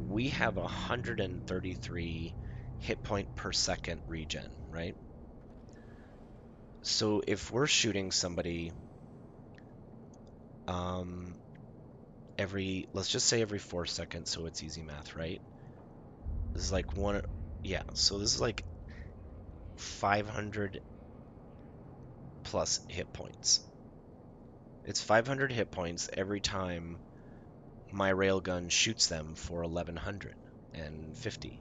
we have 133 hit point per second regen, right? So if we're shooting somebody let's just say every 4 seconds, so it's easy math, right? This is like one, yeah, so this is like 500 plus hit points. It's 500 hit points every time my railgun shoots them for 1150.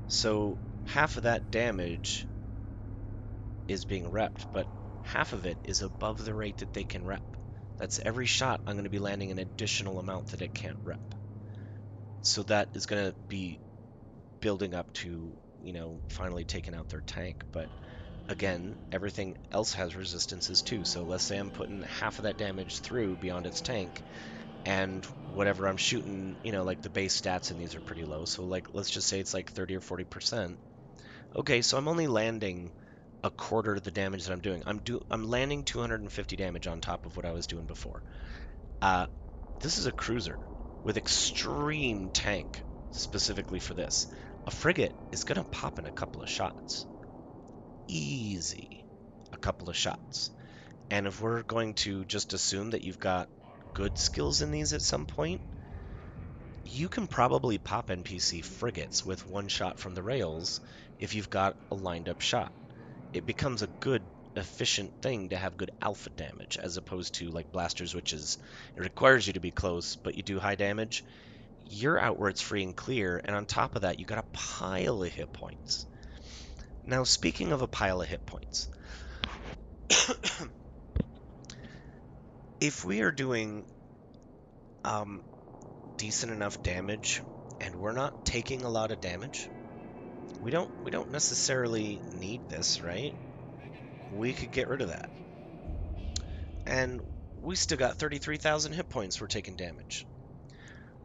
So half of that damage is being repped, but half of it is above the rate that they can rep. That's every shot I'm going to be landing an additional amount that it can't rep. So that is going to be building up to, finally taking out their tank. But again, everything else has resistances too. So let's say I'm putting half of that damage through beyond its tank, and whatever I'm shooting, like the base stats in these are pretty low. So like, let's just say it's like 30 or 40%. Okay, so I'm only landing a quarter of the damage that I'm doing. I'm landing 250 damage on top of what I was doing before. Uh, this is a cruiser with extreme tank specifically for this. A frigate is gonna pop in a couple of shots. Easy. A couple of shots. And if we're going to just assume that you've got good skills in these at some point, you can probably pop NPC frigates with one shot from the rails if you've got a lined up shot. It becomes a good, efficient thing to have good alpha damage as opposed to like blasters, which is it requires you to be close, but you do high damage. You're out where it's free and clear, and on top of that, you got a pile of hit points. Now, speaking of a pile of hit points, if we are doing decent enough damage and we're not taking a lot of damage, we don't necessarily need this, right? We could get rid of that. And we still got 33,000 hit points we're taking damage.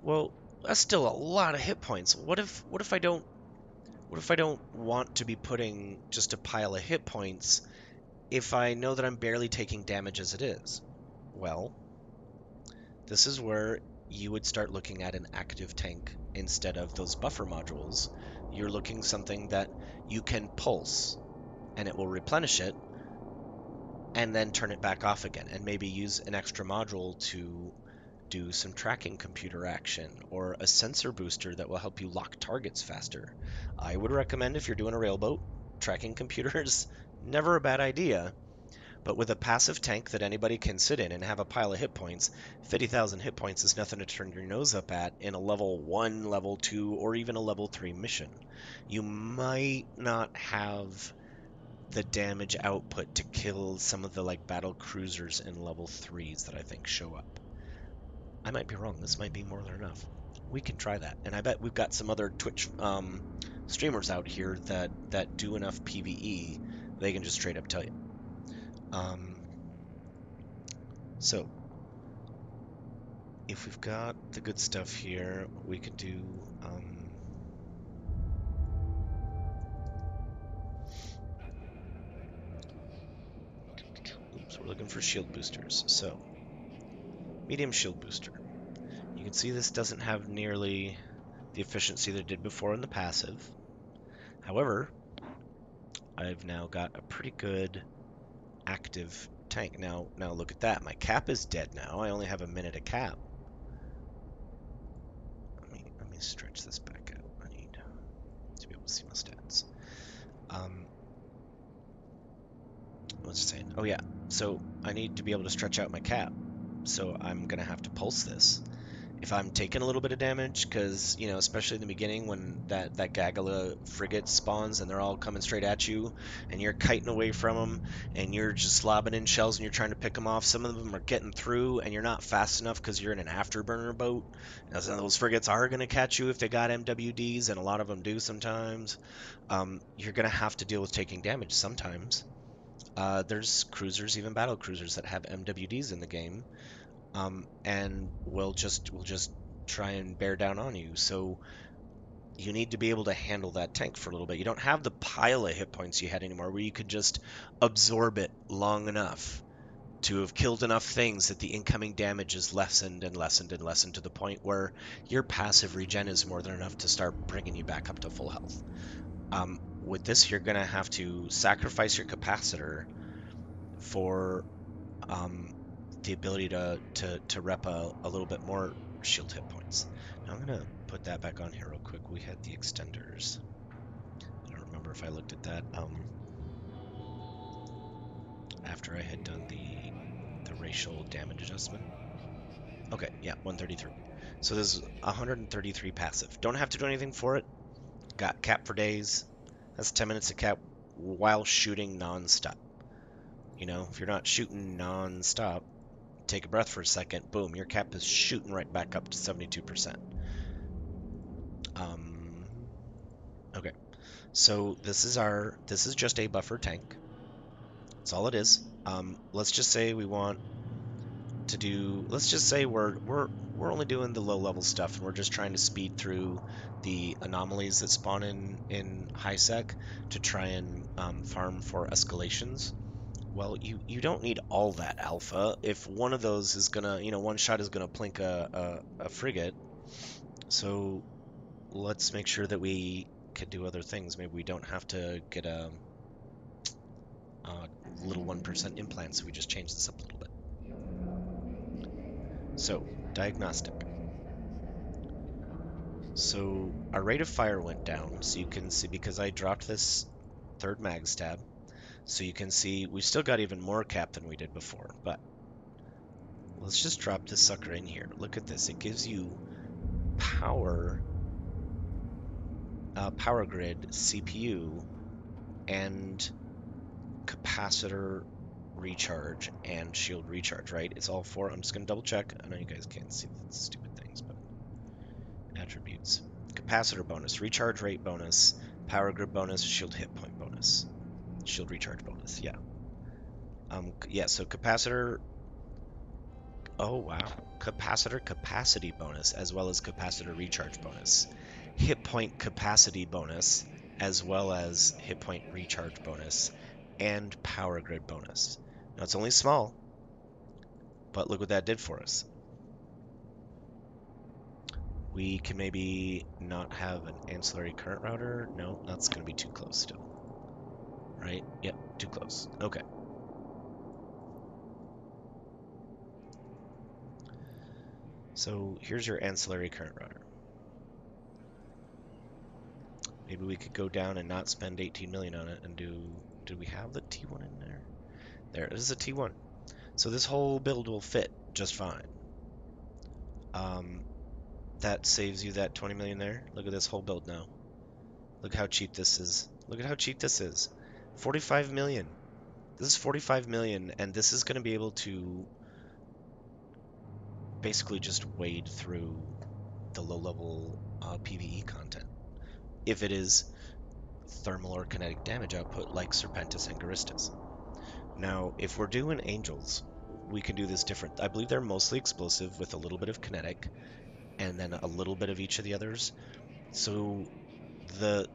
Well, that's still a lot of hit points. What if I don't want to be putting just a pile of hit points if I know that I'm barely taking damage as it is? Well, this is where you would start looking at an active tank instead of those buffer modules. You're looking something that you can pulse and it will replenish it and then turn it back off again, and maybe use an extra module to do some tracking computer action or a sensor booster that will help you lock targets faster. I would recommend, if you're doing a railboat, tracking computers, never a bad idea. But with a passive tank that anybody can sit in and have a pile of hit points, 50,000 hit points is nothing to turn your nose up at in a level 1, level 2, or even a level 3 mission. You might not have the damage output to kill some of the like battle cruisers in level 3s that I think show up. I might be wrong. This might be more than enough. We can try that. And I bet we've got some other Twitch streamers out here that do enough PvE, they can just straight up tell you. So, if we've got the good stuff here, we can do... oops, we're looking for shield boosters. So, medium shield booster. You can see this doesn't have nearly the efficiency that it did before in the passive. However, I've now got a pretty good active tank. Now look at that. My cap is dead now. I only have a minute of cap. Let me stretch this back out. I need to be able to see my stats. What's it saying? Oh yeah. So I need to be able to stretch out my cap. So I'm gonna have to pulse this. If I'm taking a little bit of damage, because, especially in the beginning when that gaggle of frigates spawns and they're all coming straight at you, and you're kiting away from them, and you're just lobbing in shells and you're trying to pick them off, some of them are getting through, and you're not fast enough because you're in an afterburner boat. Now, some of those frigates are going to catch you if they got MWDs, and a lot of them do sometimes. You're going to have to deal with taking damage sometimes. There's cruisers, even battle cruisers, that have MWDs in the game. And will just try and bear down on you. So you need to be able to handle that tank for a little bit. You don't have the pile of hit points you had anymore, where you could just absorb it long enough to have killed enough things that the incoming damage is lessened and lessened and lessened to the point where your passive regen is more than enough to start bringing you back up to full health. With this, you're going to have to sacrifice your capacitor for the ability to rep a little bit more shield hit points. Now I'm gonna put that back on here real quick. We had the extenders. I don't remember if I looked at that after I had done the racial damage adjustment. Okay, yeah, 133. So this is 133 passive. Don't have to do anything for it. Got cap for days. That's 10 minutes of cap while shooting non-stop. If you're not shooting non-stop, take a breath for a second, boom, your cap is shooting right back up to 72%. Okay, so this is just a buffer tank. That's all it is. Let's just say we want to do. Let's just say we're only doing the low level stuff, and we're just trying to speed through the anomalies that spawn in high sec to try and farm for escalations. Well, you don't need all that alpha. If one of those is gonna, one shot is gonna plink a frigate. So let's make sure that we can do other things. Maybe we don't have to get a little 1% implant, so we just change this up a little bit. So, diagnostic. So our rate of fire went down, so you can see, because I dropped this third mag stab, so you can see we still got even more cap than we did before, but let's just drop this sucker in here. Look at this. It gives you power, power grid, CPU, and capacitor recharge and shield recharge, right? It's all four. I'm just going to double check. I know you guys can't see the stupid things, but attributes. Capacitor bonus, recharge rate bonus, power grid bonus, shield hit point bonus, shield recharge bonus. Yeah. Yeah, so capacitor. Oh, wow. Capacitor capacity bonus as well as capacitor recharge bonus. Hit point capacity bonus as well as hit point recharge bonus and power grid bonus. Now it's only small, but look what that did for us. We can maybe not have an ancillary current router. No, that's going to be too close still. Right? Yep, too close. Okay. So here's your ancillary current router. Maybe we could go down and not spend 18 million on it and do... Did we have the T1 in there? There, it is a T1. So this whole build will fit just fine. That saves you that 20 million there. Look at this whole build now. Look how cheap this is. Look at how cheap this is. 45 million. This is 45 million, and this is going to be able to basically just wade through the low-level PvE content. If it is thermal or kinetic damage output like Serpentis and Garistas. Now, if we're doing Angels, we can do this different. I believe they're mostly explosive with a little bit of kinetic, and then a little bit of each of the others. So this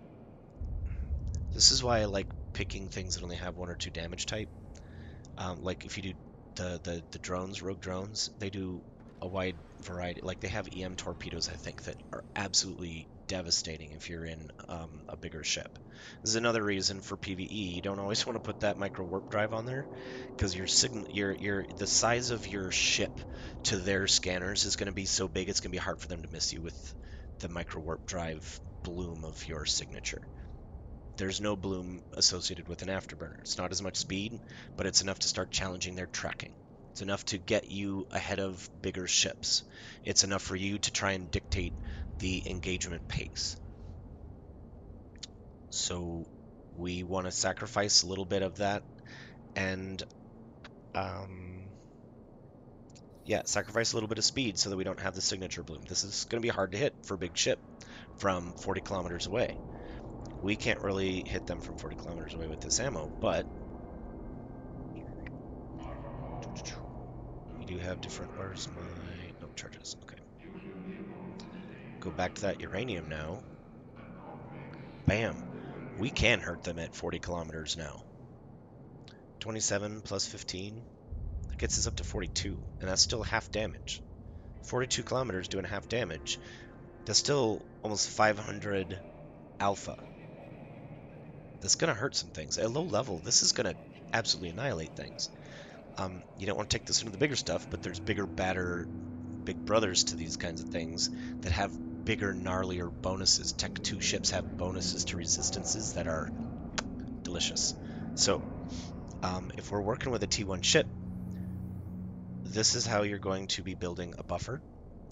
is why I like picking things that only have one or two damage type. Like if you do the drones, rogue drones, they do a wide variety. Like they have EM torpedoes, I think, that are absolutely devastating if you're in a bigger ship. This is another reason for PvE. You don't always want to put that micro warp drive on there because the size of your ship to their scanners is going to be so big it's going to be hard for them to miss you with the micro warp drive bloom of your signature. There's no bloom associated with an afterburner. It's not as much speed, but it's enough to start challenging their tracking. It's enough to get you ahead of bigger ships. It's enough for you to try and dictate the engagement pace. So we want to sacrifice a little bit of that and yeah, sacrifice a little bit of speed so that we don't have the signature bloom. This is going to be hard to hit for a big ship from 40 kilometers away. We can't really hit them from 40 kilometers away with this ammo, but we do have different... Where's my... No, charges. Okay. Go back to that uranium now. Bam. We can hurt them at 40 kilometers now. 27 plus 15. That gets us up to 42, and that's still half damage. 42 kilometers doing half damage. That's still almost 500 alpha. That's going to hurt some things. At low level, this is going to absolutely annihilate things. You don't want to take this into the bigger stuff, but there's bigger, badder, big brothers to these kinds of things that have bigger, gnarlier bonuses. Tech 2 ships have bonuses to resistances that are delicious. So, if we're working with a T1 ship, this is how you're going to be building a buffer.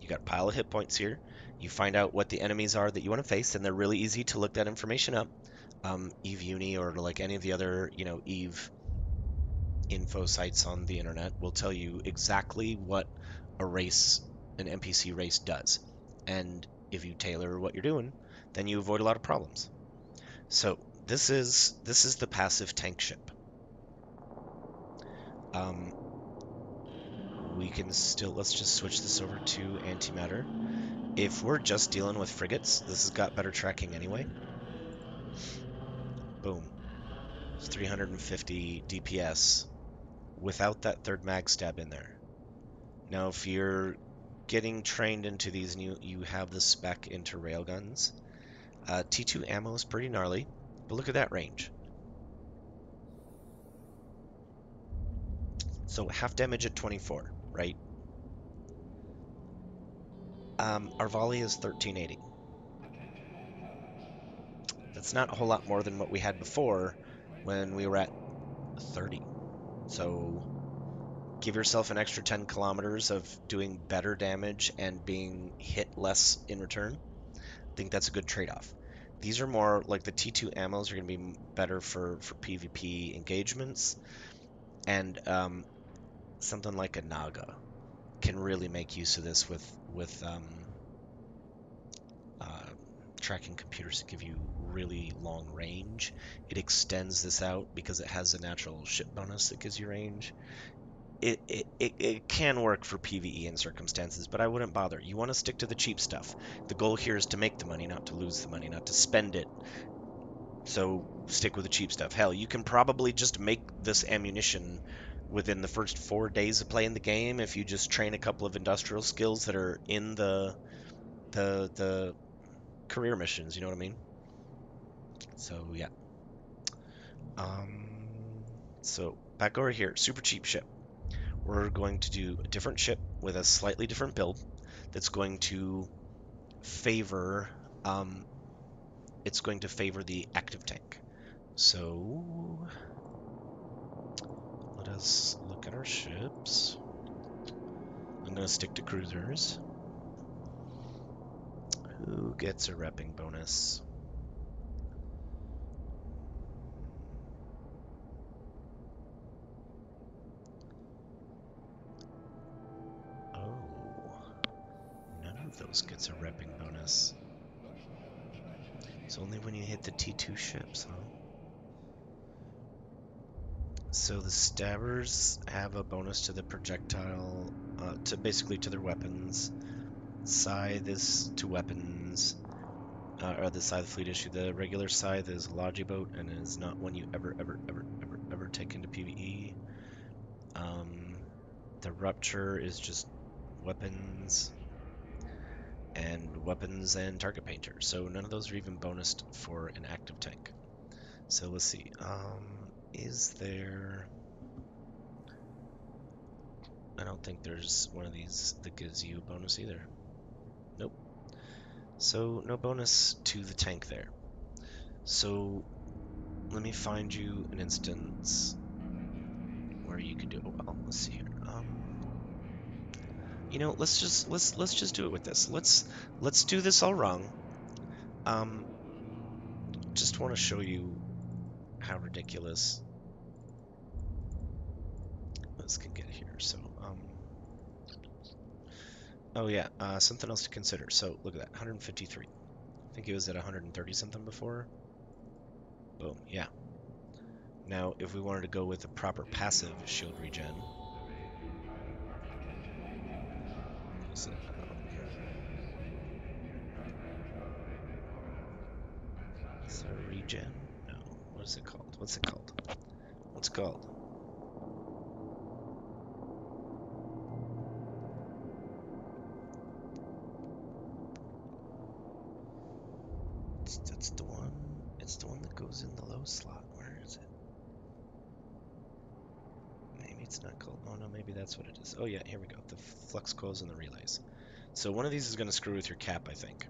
You got a pile of hit points here. You find out what the enemies are that you want to face, and they're really easy to look that information up. Eve Uni or like any of the other, Eve info sites on the internet will tell you exactly what a race, an NPC race does. And if you tailor what you're doing, then you avoid a lot of problems. So this is the passive tank ship. Um, we can still, let's just switch this over to antimatter. If we're just dealing with frigates, this has got better tracking anyway. Boom. It's 350 DPS without that third mag stab in there. Now, if you're getting trained into these and you have the spec into railguns, T2 ammo is pretty gnarly, but look at that range. So half damage at 24, right? Our volley is 1380. That's not a whole lot more than what we had before when we were at 30. So give yourself an extra 10 kilometers of doing better damage and being hit less in return. I think that's a good trade-off. These are more like the T2 ammos are going to be better for PvP engagements, and something like a Naga can really make use of this with uh, tracking computers to give you really long range. It extends this out because it has a natural ship bonus that gives you range. It can work for PvE in circumstances, but I wouldn't bother. You want to stick to the cheap stuff. The goal here is to make the money, not to lose the money, not to spend it. So stick with the cheap stuff. Hell, you can probably just make this ammunition within the first 4 days of playing the game if you just train a couple of industrial skills that are in the career missions. You know what I mean? So yeah. Um, so back over here, super cheap ship. We're going to do a different ship with a slightly different build that's going to favor it's going to favor the active tank. So let us look at our ships. I'm going to stick to cruisers. Who gets a repping bonus? Oh, none of those gets a repping bonus. It's only when you hit the T2 ships, huh? So the stabbers have a bonus to the projectile, to basically to their weapons. Scythe is to weapons, or the scythe fleet issue. The regular scythe is a Logi boat and is not one you ever take into PvE. The rupture is just weapons and target painter. So none of those are even bonused for an active tank. So let's see. Is there? I don't think there's one of these that gives you a bonus either. Nope. So no bonus to the tank there. So let me find you an instance where you can do it well. Let's see here. You know, let's just do it with this. Let's do this all wrong. Um, just want to show you how ridiculous this can get here. So, oh yeah, something else to consider. So look at that, 153. I think it was at 130 something before. Boom, yeah. Now, if we wanted to go with a proper passive shield regen, is it, is there a regen? No. What is it called? What's it called? What's it called? That's the one. It's the one that goes in the low slot. Where is it? Maybe it's not called. Oh no, maybe that's what it is. Oh yeah, here we go. The flux coils and the relays. So one of these is going to screw with your cap, I think.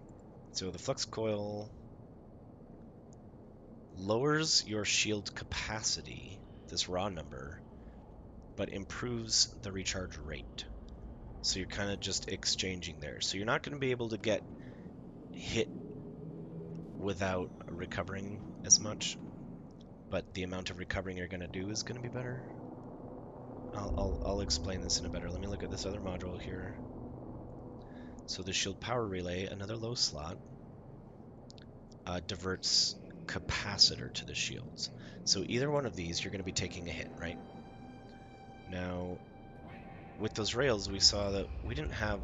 So the flux coil lowers your shield capacity, this raw number, but improves the recharge rate. So you're kind of just exchanging there. So you're not going to be able to get hit without recovering as much, but the amount of recovering you're going to do is going to be better. I'll explain this in a better. Let me look at this other module here. So the shield power relay, another low slot, diverts capacitor to the shields. So either one of these, you're going to be taking a hit, right? Now, with those rails, we saw that we didn't have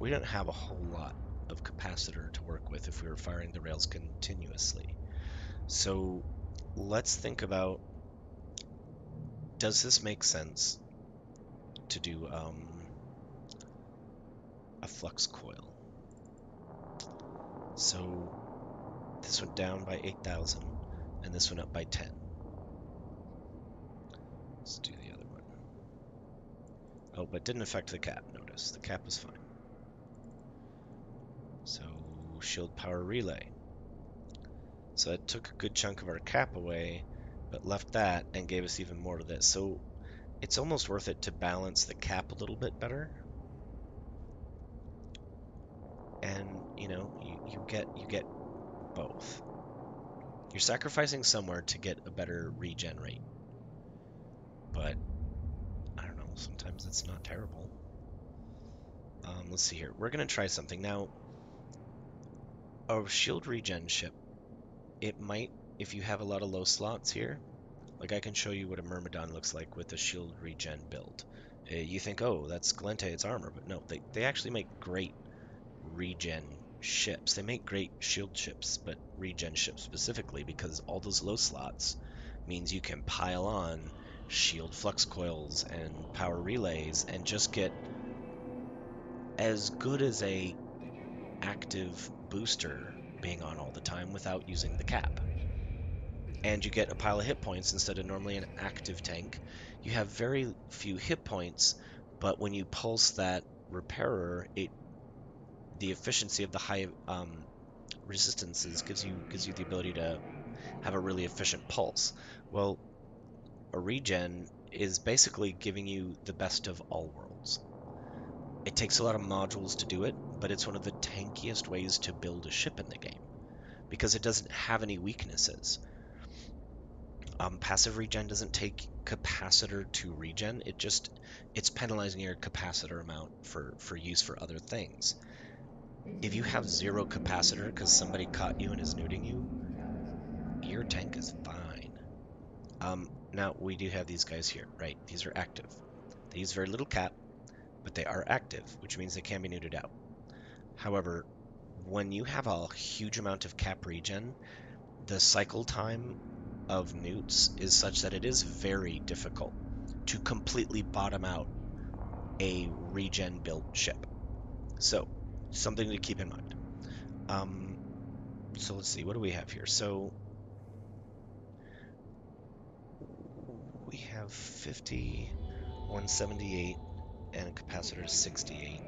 a whole lot of capacitor to work with if we were firing the rails continuously. So let's think about, does this make sense to do a flux coil? So this went down by 8,000 and this went up by 10. Let's do the other one. Oh, but didn't affect the cap, notice. The cap was fine. So shield power relay. So it took a good chunk of our cap away, but left that and gave us even more to this. So it's almost worth it to balance the cap a little bit better. And you know, you get both. You're sacrificing somewhere to get a better regen rate. But I don't know, sometimes it's not terrible. Let's see here. We're gonna try something. Now, a shield regen ship, it might, if you have a lot of low slots here, like I can show you what a Myrmidon looks like with a shield regen build. You think, oh, that's Galente, it's armor, but no, they actually make great regen ships. They make great shield ships, but regen ships specifically because all those low slots means you can pile on shield flux coils and power relays and just get as good as a active booster being on all the time without using the cap. And you get a pile of hit points instead of normally an active tank. You have very few hit points, but when you pulse that repairer, the efficiency of the high resistances gives you the ability to have a really efficient pulse. Well, a regen is basically giving you the best of all worlds. It takes a lot of modules to do it, but it's one of the tankiest ways to build a ship in the game because it doesn't have any weaknesses. Passive regen doesn't take capacitor to regen. It's penalizing your capacitor amount for use for other things. If you have zero capacitor because somebody caught you and is nuding you, your tank is fine. Now we do have these guys here, right? These are active. They use very little cap, but they are active, which means they can be neutered out. However, when you have a huge amount of cap regen, the cycle time of newts is such that it is very difficult to completely bottom out a regen built ship. So, something to keep in mind. So let's see, what do we have here? So we have 50, 178, and a capacitor 68.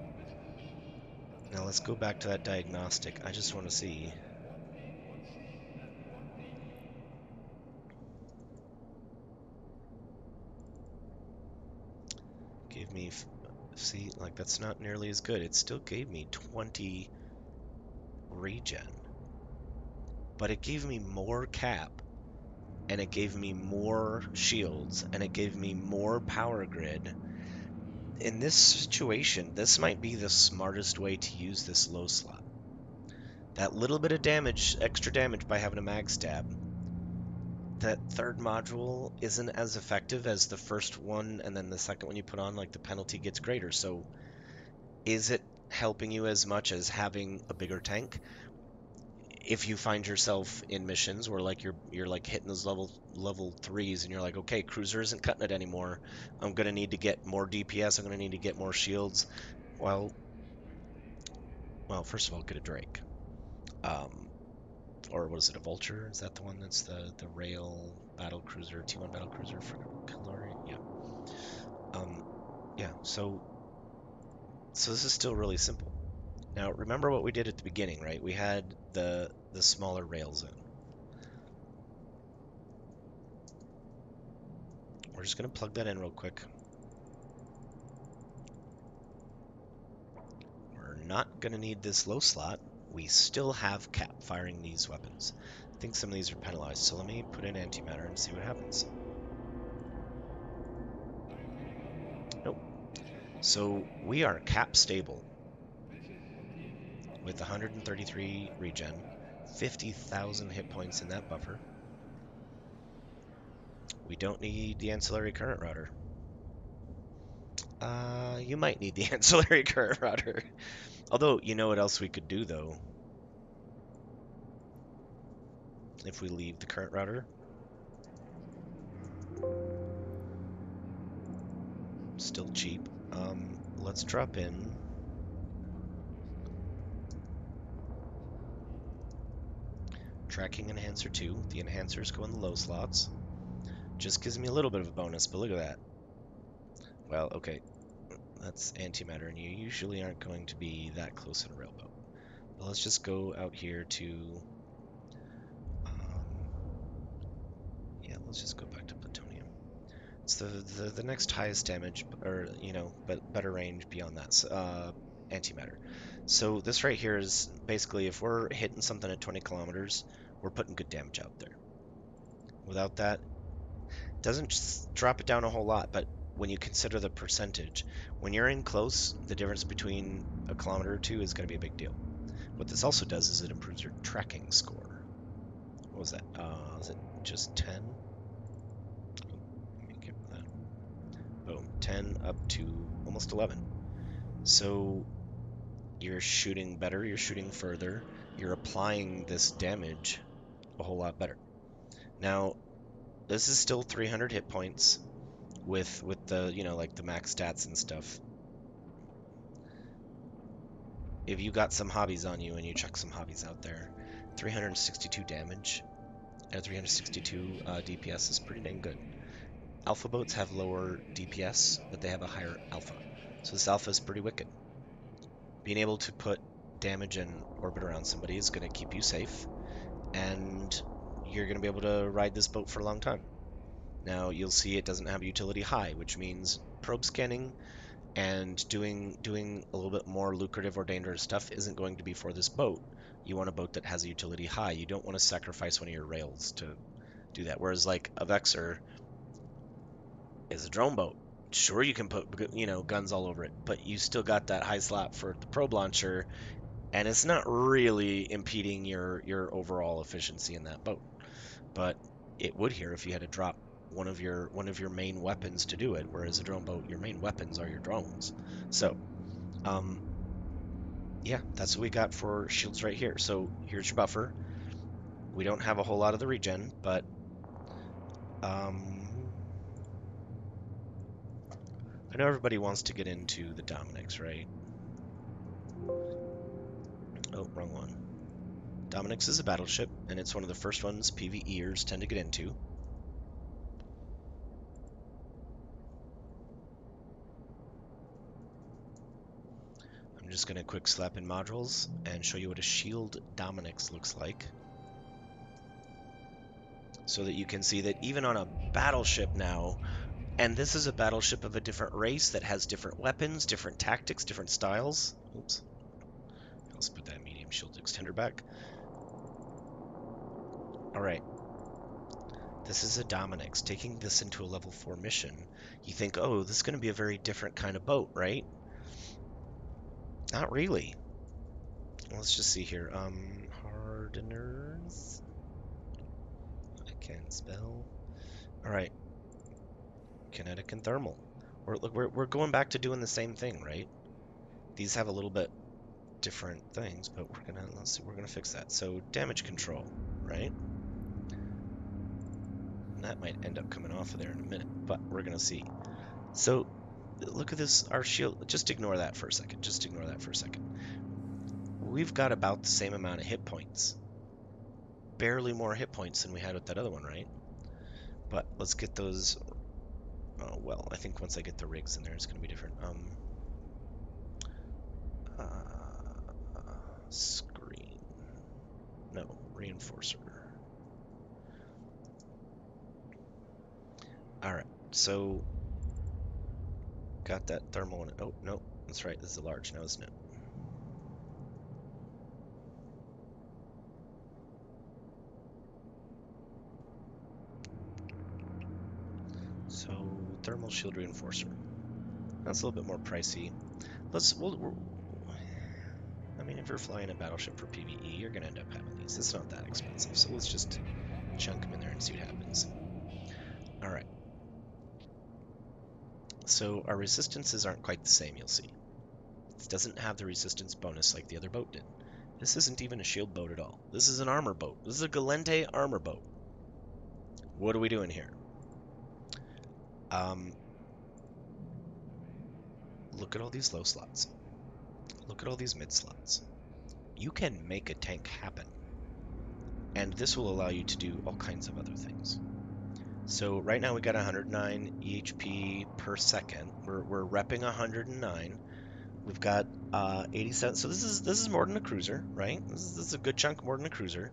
Now let's go back to that diagnostic. I just want to see. Gave me, see, like that's not nearly as good. It still gave me 20 regen, but it gave me more cap, and it gave me more shields, and it gave me more power grid. In this situation, this might be the smartest way to use this low slot. That little bit of damage, extra damage by having a mag stab, that third module isn't as effective as the first one, and then the second one you put on, like the penalty gets greater. So is it helping you as much as having a bigger tank? If you find yourself in missions where like you're like hitting those level 3s and you're like, okay, cruiser isn't cutting it anymore, I'm gonna need to get more DPS, I'm gonna need to get more shields. Well, first of all, get a Drake. Or what is it, a Vulture? Is that the one that's the rail battle cruiser, T1 battle cruiser for Caldari? Yeah. Yeah, so this is still really simple. Now, remember what we did at the beginning, right? We had the smaller rail zone. We're just going to plug that in real quick. We're not going to need this low slot. We still have cap firing these weapons. I think some of these are penalized, so let me put in antimatter and see what happens. Nope. So we are cap stable with 133 regen, 50,000 hit points in that buffer. We don't need the ancillary current router. You might need the ancillary current router. Although, you know what else we could do, though? If we leave the current router? Still cheap. Let's drop in. Tracking enhancer 2. The enhancers go in the low slots. Just gives me a little bit of a bonus, but look at that. Well, okay. That's antimatter, and you usually aren't going to be that close in a railboat. But let's just go out here to... yeah, let's just go back to plutonium. It's the next highest damage, or, you know, but better range beyond that, antimatter. So this right here is basically if we're hitting something at 20 kilometers, we're putting good damage out there. Without that, doesn't drop it down a whole lot, but when you consider the percentage, when you're in close, the difference between a kilometer or two is going to be a big deal. What this also does is it improves your tracking score. What was that? Is it just 10? Let me get that. Boom, 10 up to almost 11. So you're shooting better, you're shooting further, you're applying this damage a whole lot better. Now, this is still 300 hit points with the, you know, like the max stats and stuff. If you got some hobbies on you and you chuck some hobbies out there, 362 damage and 362 DPS is pretty dang good. Alpha boats have lower DPS, but they have a higher alpha. So this alpha is pretty wicked. Being able to put damage and orbit around somebody is going to keep you safe, and you're going to be able to ride this boat for a long time. Now, you'll see it doesn't have utility high, which means probe scanning and doing a little bit more lucrative or dangerous stuff isn't going to be for this boat. You want a boat that has a utility high. You don't want to sacrifice one of your rails to do that. Whereas like a Vexor is a drone boat. Sure, you can put, you know, guns all over it, but you still got that high slap for the probe launcher, and it's not really impeding your overall efficiency in that boat. But it would here if you had to drop one of your main weapons to do it, whereas a drone boat, your main weapons are your drones. So, yeah, that's what we got for shields right here. So here's your buffer. We don't have a whole lot of the regen, but I know everybody wants to get into the Dominics, right? Oh, wrong one. Dominics is a battleship, and it's one of the first ones PvEers tend to get into. I'm just going to quick slap in modules and show you what a shield Dominics looks like, so that you can see that even on a battleship now, and this is a battleship of a different race that has different weapons, different tactics, different styles. Oops. Let's put that medium shield extender back. Alright. This is a Dominix. Taking this into a level 4 mission, you think, oh, this is going to be a very different kind of boat, right? Not really. Let's just see here. Hardeners. I can't spell. Alright. Kinetic and thermal. We're going back to doing the same thing, right? These have a little bit different things, but we're gonna fix that. So damage control, right? And that might end up coming off of there in a minute, but we're gonna see. So look at this, our shield. Just ignore that for a second. Just ignore that for a second. We've got about the same amount of hit points. Barely more hit points than we had with that other one, right? But let's get those. Oh, well, I think once I get the rigs in there, it's gonna be different. Screen. No, reinforcer. Alright, so got that thermal in it. Oh, no, that's right, this is a large now, isn't it? So, thermal shield reinforcer. That's a little bit more pricey. I mean, if you're flying a battleship for PvE, you're gonna end up having these. It's not that expensive, so let's just chunk them in there and see what happens. Alright. So our resistances aren't quite the same, you'll see. This doesn't have the resistance bonus like the other boat did. This isn't even a shield boat at all. This is an armor boat. This is a Galente armor boat. What are we doing here? Look at all these low slots. Look at all these mid slots. You can make a tank happen. And this will allow you to do all kinds of other things. So right now we got 109 EHP per second. We're repping 109. We've got 87. So this is more than a cruiser, right? This is a good chunk more than a cruiser.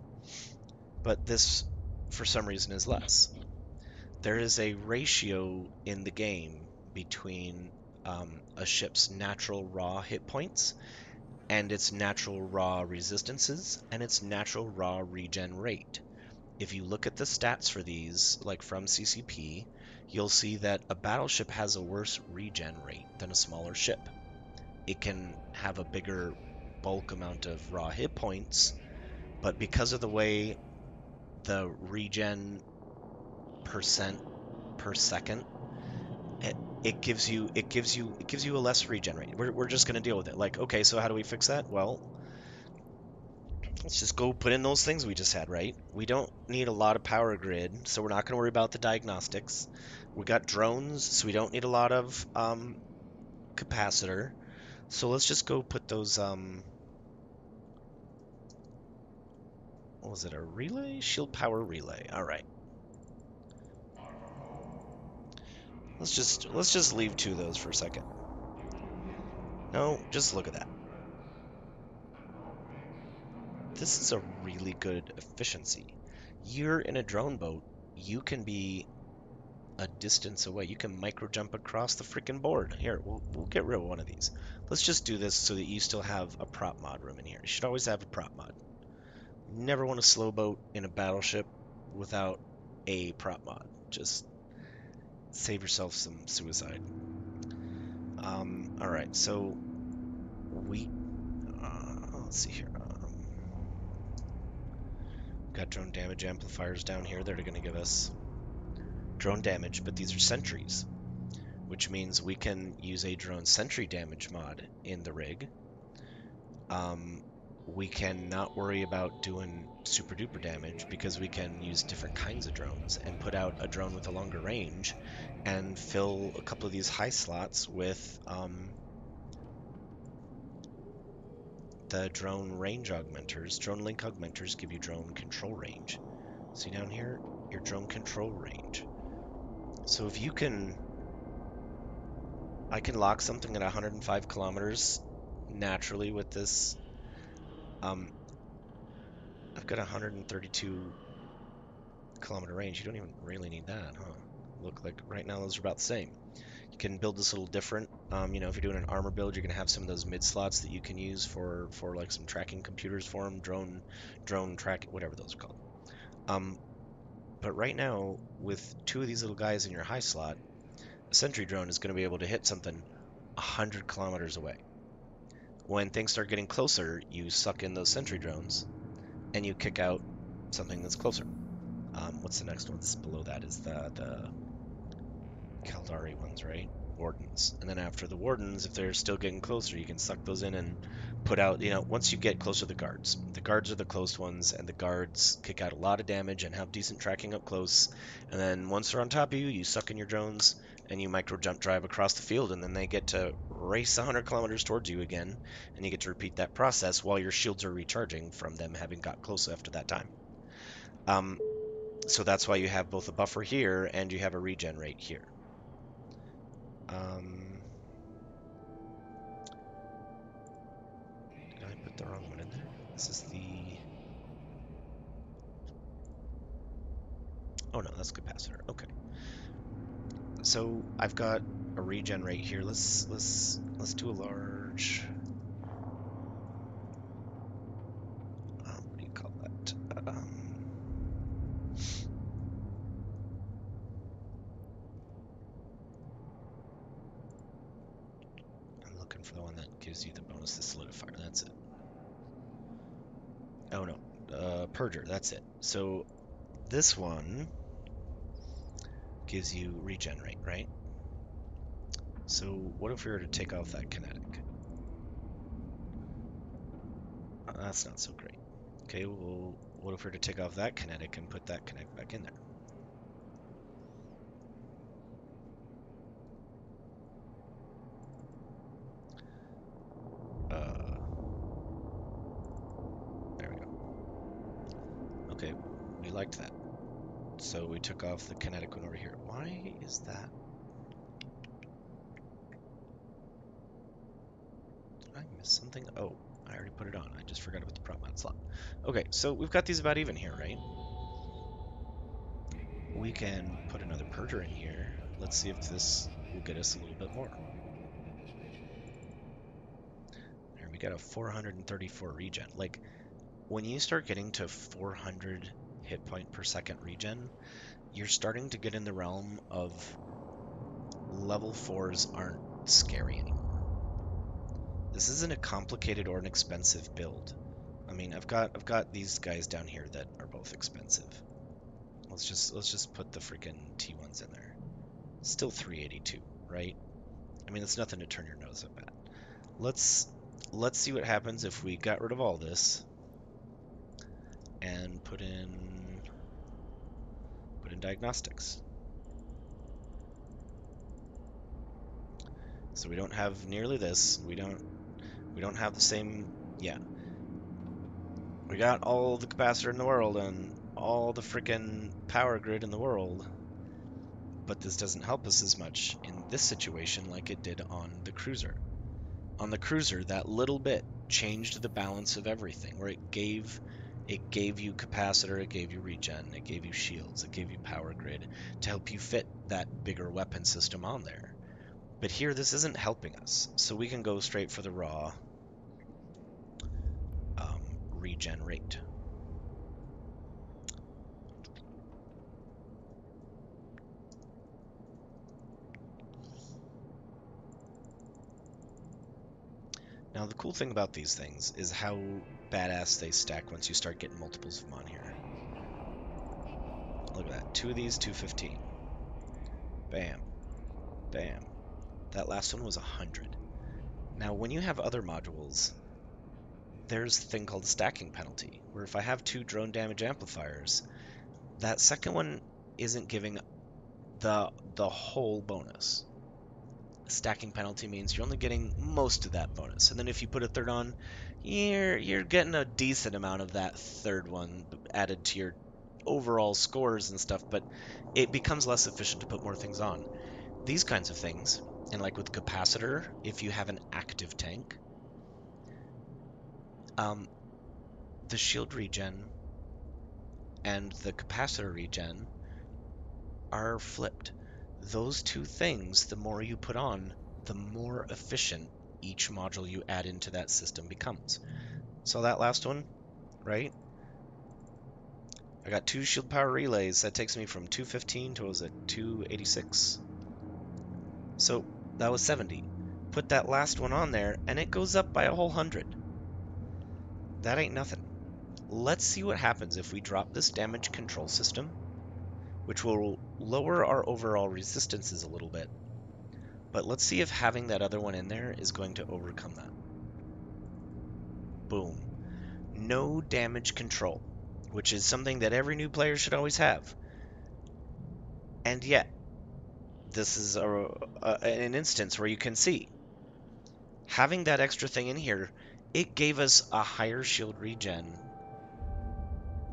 But this, for some reason, is less. There is a ratio in the game between a ship's natural raw hit points and its natural raw resistances and its natural raw regen rate. If you look at the stats for these, like from CCP, you'll see that a battleship has a worse regen rate than a smaller ship. It can have a bigger bulk amount of raw hit points, but because of the way the regen percent per second, it gives you a less regen rate. We're just going to deal with it. Like, okay, so how do we fix that? Well, let's just go put in those things we just had, right? We don't need a lot of power grid, so we're not going to worry about the diagnostics. We got drones, so we don't need a lot of capacitor. So let's just go put those, what was it, a relay? Shield power relay. All right. Let's just leave 2 of those for a second. No, just look at that. This is a really good efficiency. You're in a drone boat, you can be a distance away. You can micro jump across the freaking board. Here, we'll get rid of one of these. Let's just do this so that you still have a prop mod room in here. You should always have a prop mod. Never want a slow boat in a battleship without a prop mod. Just save yourself some suicide. All right, so we let's see here. Got drone damage amplifiers down here that are going to give us drone damage, but these are sentries, which means we can use a drone sentry damage mod in the rig. We can not worry about doing super duper damage because we can use different kinds of drones and put out a drone with a longer range and fill a couple of these high slots with the drone range augmenters. Drone link augmenters give you drone control range. See down here, your drone control range. So if you can, I can lock something at 105 kilometers naturally with this. I've got 132 kilometer range. You don't even really need that, huh? Look, like right now those are about the same. You can build this a little different. You know, if you're doing an armor build, you're gonna have some of those mid slots that you can use for like some tracking computers for them, drone track, whatever those are called. But right now, with 2 of these little guys in your high slot, a sentry drone is going to be able to hit something 100 kilometers away. When things start getting closer, you suck in those sentry drones, and you kick out something that's closer. What's the next one? This below that is the Caldari ones, right? Wardens. And then after the wardens, if they're still getting closer, you can suck those in and put out, you know, once you get closer to the guards. The guards are the close ones, and the guards kick out a lot of damage and have decent tracking up close. And then once they're on top of you, you suck in your drones and you micro jump drive across the field, and then they get to race 100 kilometers towards you again, and you get to repeat that process while your shields are recharging from them having got close after that time. So that's why you have both a buffer here and you have a regen rate here. Did I put the wrong one in there? This is the... Oh no, that's capacitor. Okay. So I've got a regen rate here. Let's do a large... what do you call that? I'm looking for the one that gives you the bonus to solidifier. That's it. Oh no, Purger. That's it. So this one gives you regenerate, right? So what if we were to take off that kinetic? That's not so great. Okay, well, what if we were to take off that kinetic and put that kinetic back in there? There we go. Okay, we liked that. So we took off the kinetic one over here. Why is that? Did I miss something? Oh, I already put it on. I just forgot about the prop mount slot. Okay, so we've got these about even here, right? We can put another Purger in here. Let's see if this will get us a little bit more. There, we got a 434 regen. Like, when you start getting to 400 hit point per second regen, you're starting to get in the realm of level 4s aren't scary anymore. This isn't a complicated or an expensive build. I mean, I've got these guys down here that are both expensive. Let's just put the freaking T1s in there. Still 382, right? I mean, it's nothing to turn your nose up at. Let's see what happens if we got rid of all this and put in diagnostics. So we don't have nearly this. We don't have the same. Yeah, we got all the capacitor in the world and all the freaking power grid in the world, but this doesn't help us as much in this situation like it did on the cruiser. On the cruiser, that little bit changed the balance of everything, where it gave you capacitor, it gave you regen, it gave you shields, it gave you power grid to help you fit that bigger weapon system on there. But here, this isn't helping us, so we can go straight for the raw regen rate. Now, the cool thing about these things is how badass they stack once you start getting multiples of them on here. Look at that. 2 of these, 215. Bam. Bam. That last one was 100. Now, when you have other modules, there's a thing called a stacking penalty, where if I have 2 drone damage amplifiers, that second one isn't giving the whole bonus. Stacking penalty means you're only getting most of that bonus, and then if you put a third on, you're getting a decent amount of that third one added to your overall scores and stuff, but it becomes less efficient to put more things on. These kinds of things, and like with capacitor, if you have an active tank, the shield regen and the capacitor regen are flipped. Those two things, the more you put on, the more efficient each module you add into that system becomes. So that last one, right? I got 2 shield power relays. That takes me from 215 to, what was it, 286? So that was 70. Put that last one on there, and it goes up by a whole 100. That ain't nothing. Let's see what happens if we drop this damage control system, which will lower our overall resistances a little bit. But let's see if having that other one in there is going to overcome that. Boom. No damage control, which is something that every new player should always have. And yet, this is an instance where you can see, having that extra thing in here, it gave us a higher shield regen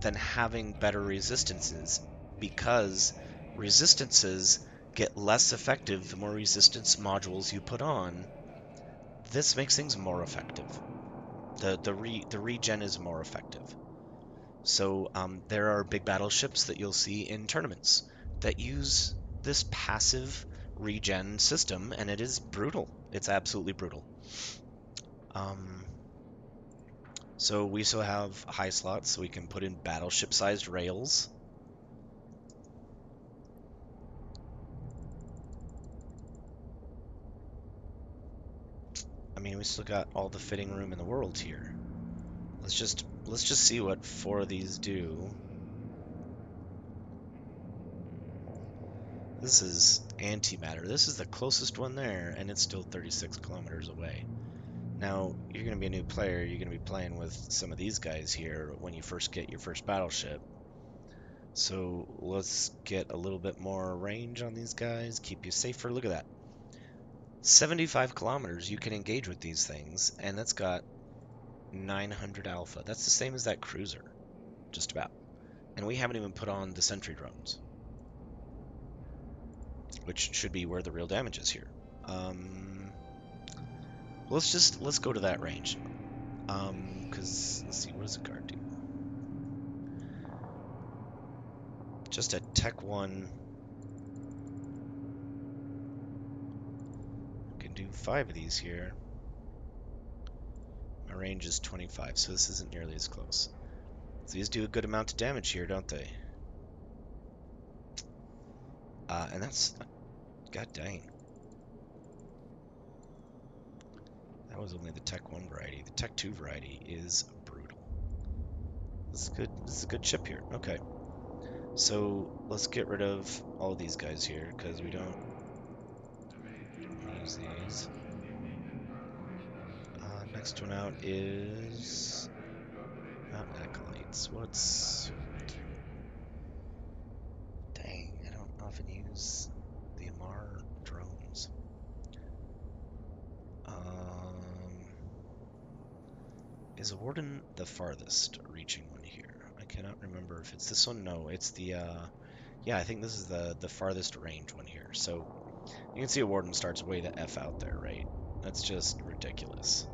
than having better resistances, because resistances get less effective the more resistance modules you put on. This makes things more effective. The regen is more effective. So there are big battleships that you'll see in tournaments that use this passive regen system, and it is brutal. It's absolutely brutal. So we still have high slots, so we can put in battleship-sized rails. I mean, we still got all the fitting room in the world here. Let's just see what 4 of these do. This is antimatter. This is the closest one there, and it's still 36 kilometers away. Now, you're going to be a new player. You're going to be playing with some of these guys here when you first get your first battleship. So let's get a little bit more range on these guys, keep you safer. Look at that. 75 kilometers you can engage with these things, and that's got 900 alpha. That's the same as that cruiser, just about. And we haven't even put on the sentry drones, which should be where the real damage is here. Let's go to that range. Because let's see, what does the guard do? Just a Tech 1. Can do 5 of these here. My range is 25, so this isn't nearly as close. So these do a good amount of damage here, don't they? And that's... God dang. That was only the Tech 1 variety. The Tech 2 variety is brutal. This is good. This is a good ship here. Okay. So let's get rid of all of these guys here, because we don't use these. Next one out is... Not Acolytes. What's... Dang, I don't often use the Amar drones. Is a Warden the farthest reaching one here? I cannot remember if it's this one. No, it's the, yeah, I think this is the farthest range one here. So you can see a Warden starts way the F out there, right? That's just ridiculous.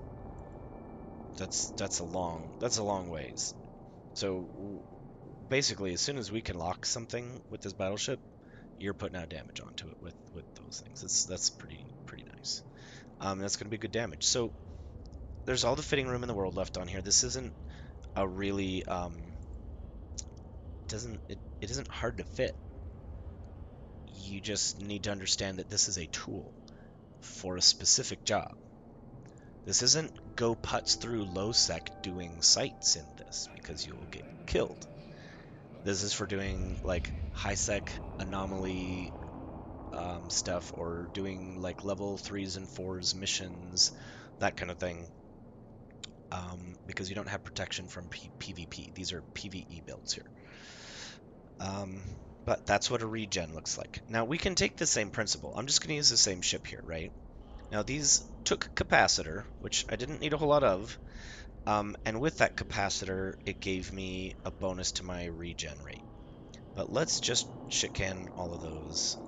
That's a long ways. So basically, as soon as we can lock something with this battleship, you're putting out damage onto it with those things. That's pretty nice. That's going to be good damage. So there's all the fitting room in the world left on here. This isn't a really it isn't hard to fit. You just need to understand that this is a tool for a specific job. This isn't go putz through low sec doing sights in this, because you'll get killed. This is for doing like high sec anomaly stuff, or doing like level 3s and 4s missions, that kind of thing. Because you don't have protection from PvP. These are PvE builds here. But that's what a regen looks like. Now we can take the same principle. I'm just going to use the same ship here, right? Now these took Capacitor, which I didn't need a whole lot of. And with that Capacitor, it gave me a bonus to my regen rate. But let's just shit-can all of those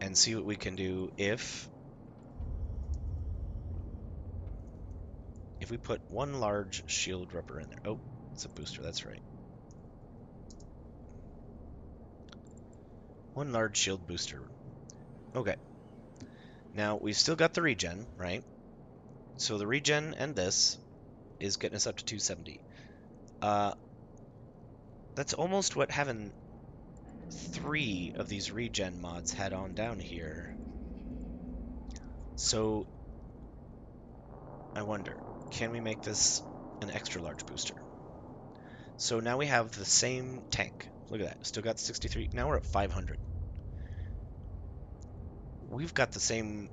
and see what we can do if we put one large shield rubber in there. Oh, it's a booster, that's right. One large shield booster. Okay. Now, we've still got the regen, right? So the regen and this is getting us up to 270. That's almost what having 3 of these regen mods had on down here. So, I wonder, can we make this an extra large booster? So now we have the same tank. Look at that, still got 63. Now we're at 500. We've got the same...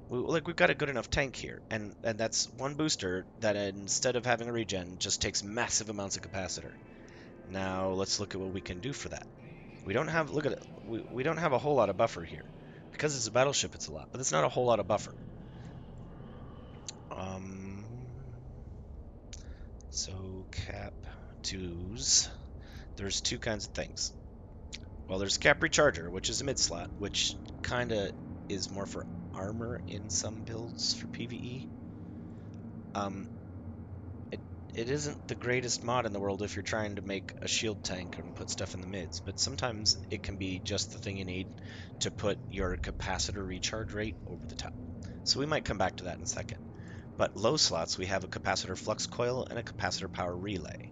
we've got a good enough tank here, and that's one booster that instead of having a regen just takes massive amounts of capacitor. Now let's look at what we can do for that. We don't have, look at it, we don't have a whole lot of buffer here. Because it's a battleship, it's a lot, but it's not a whole lot of buffer. So cap 2s, there's 2 kinds of things. Well, there's cap recharger, which is a mid slot, which kind of is more for armor in some builds for PvE. It isn't the greatest mod in the world if you're trying to make a shield tank and put stuff in the mids, but sometimes it can be just the thing you need to put your capacitor recharge rate over the top. So we might come back to that in a second. But low slots, we have a capacitor flux coil and a capacitor power relay.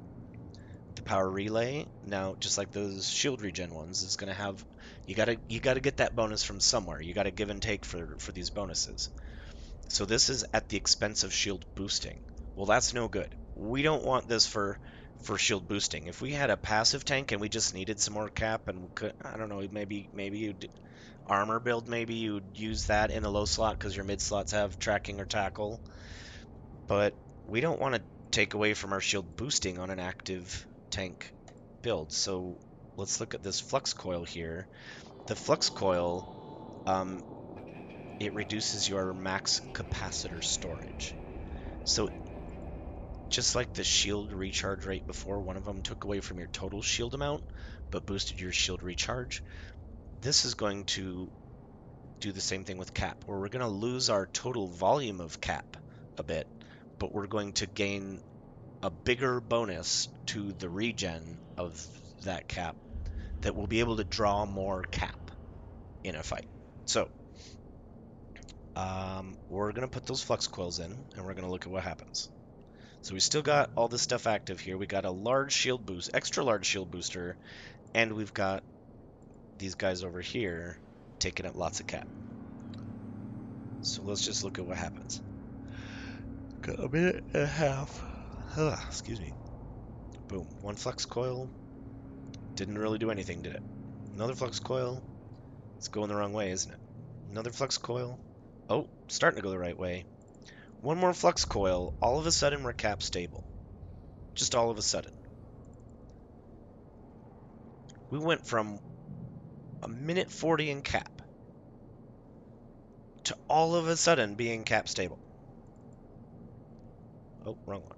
The power relay, now just like those shield regen ones, is going to have, you gotta get that bonus from somewhere. You got to give and take for these bonuses. So this is at the expense of shield boosting. Well, that's no good. We don't want this for for shield boosting. If we had a passive tank and we just needed some more cap and could, I don't know, maybe you'd armor build, maybe you'd use that in the low slot because your mid slots have tracking or tackle. But we don't want to take away from our shield boosting on an active tank build. So let's look at this Flux Coil here. The Flux Coil, it reduces your max capacitor storage. So just like the shield recharge rate before, one of them took away from your total shield amount, but boosted your shield recharge. This is going to do the same thing with cap, where we're going to lose our total volume of cap a bit, but we're going to gain a bigger bonus to the regen of that cap that will be able to draw more cap in a fight. So we're going to put those flux coils in, and we're going to look at what happens. So we still got all this stuff active here. We got a large shield boost, extra large shield booster, and we've got these guys over here taking up lots of cap. So let's just look at what happens. Got a minute and a half. Excuse me. Boom. One flux coil. Didn't really do anything, did it? Another flux coil. It's going the wrong way, isn't it? Another flux coil. Oh, starting to go the right way. One more flux coil. All of a sudden, we're cap stable. Just all of a sudden. We went from a minute 40 in cap to all of a sudden being cap stable. Oh, wrong one.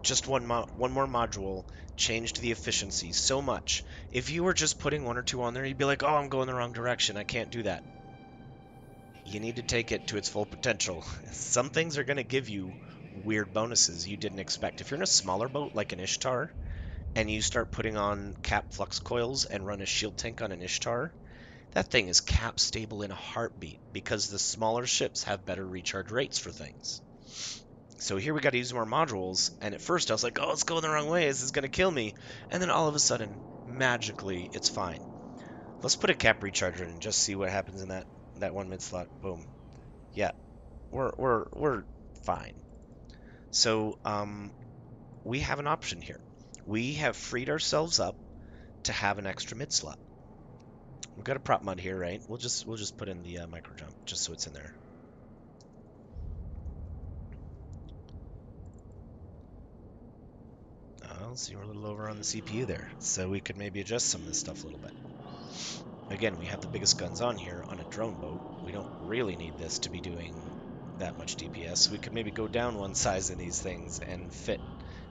Just one more module changed the efficiency so much. If you were just putting one or two on there, you'd be like, oh, I'm going the wrong direction. I can't do that. You need to take it to its full potential. Some things are going to give you weird bonuses you didn't expect. If you're in a smaller boat like an Ishtar, and you start putting on cap flux coils and run a shield tank on an Ishtar, that thing is cap stable in a heartbeat because the smaller ships have better recharge rates for things. So here we got to use more modules, and at first I was like, oh, it's going the wrong way, this is going to kill me. And then all of a sudden, magically, it's fine. Let's put a cap recharger in and just see what happens in that one mid slot. Boom. Yeah, we're fine. So we have an option here. We have freed ourselves up to have an extra mid slot. We've got a prop mod here, right? We'll just put in the micro jump just so it's in there. I'll see we're a little over on the CPU there, so we could maybe adjust some of this stuff a little bit. Again, we have the biggest guns on here on a drone boat. We don't really need this to be doing that much DPS. So we could maybe go down one size in these things and fit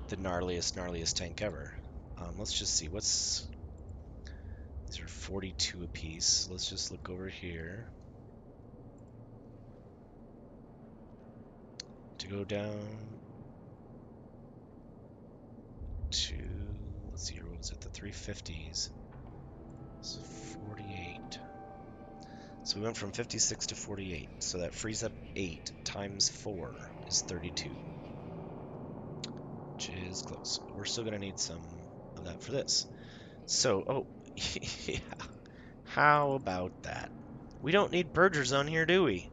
the gnarliest tank ever. Let's just see. These are 42 apiece. Let's just look over here. To go down to, let's see here, what was it? The 350s. So 48. So we went from 56 to 48. So that frees up 8 times 4 is 32. Which is close. We're still going to need some of that for this. So, oh, yeah. How about that? We don't need Purgers on here, do we?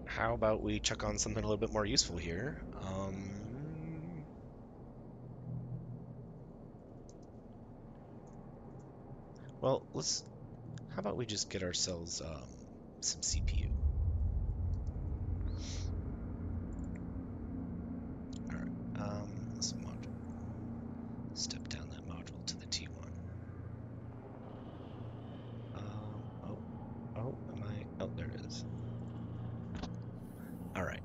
How about we chuck on something a little bit more useful here? Well, how about we just get ourselves some CPU? Alright, let's step down that module to the T1. Oh, there it is. Alright,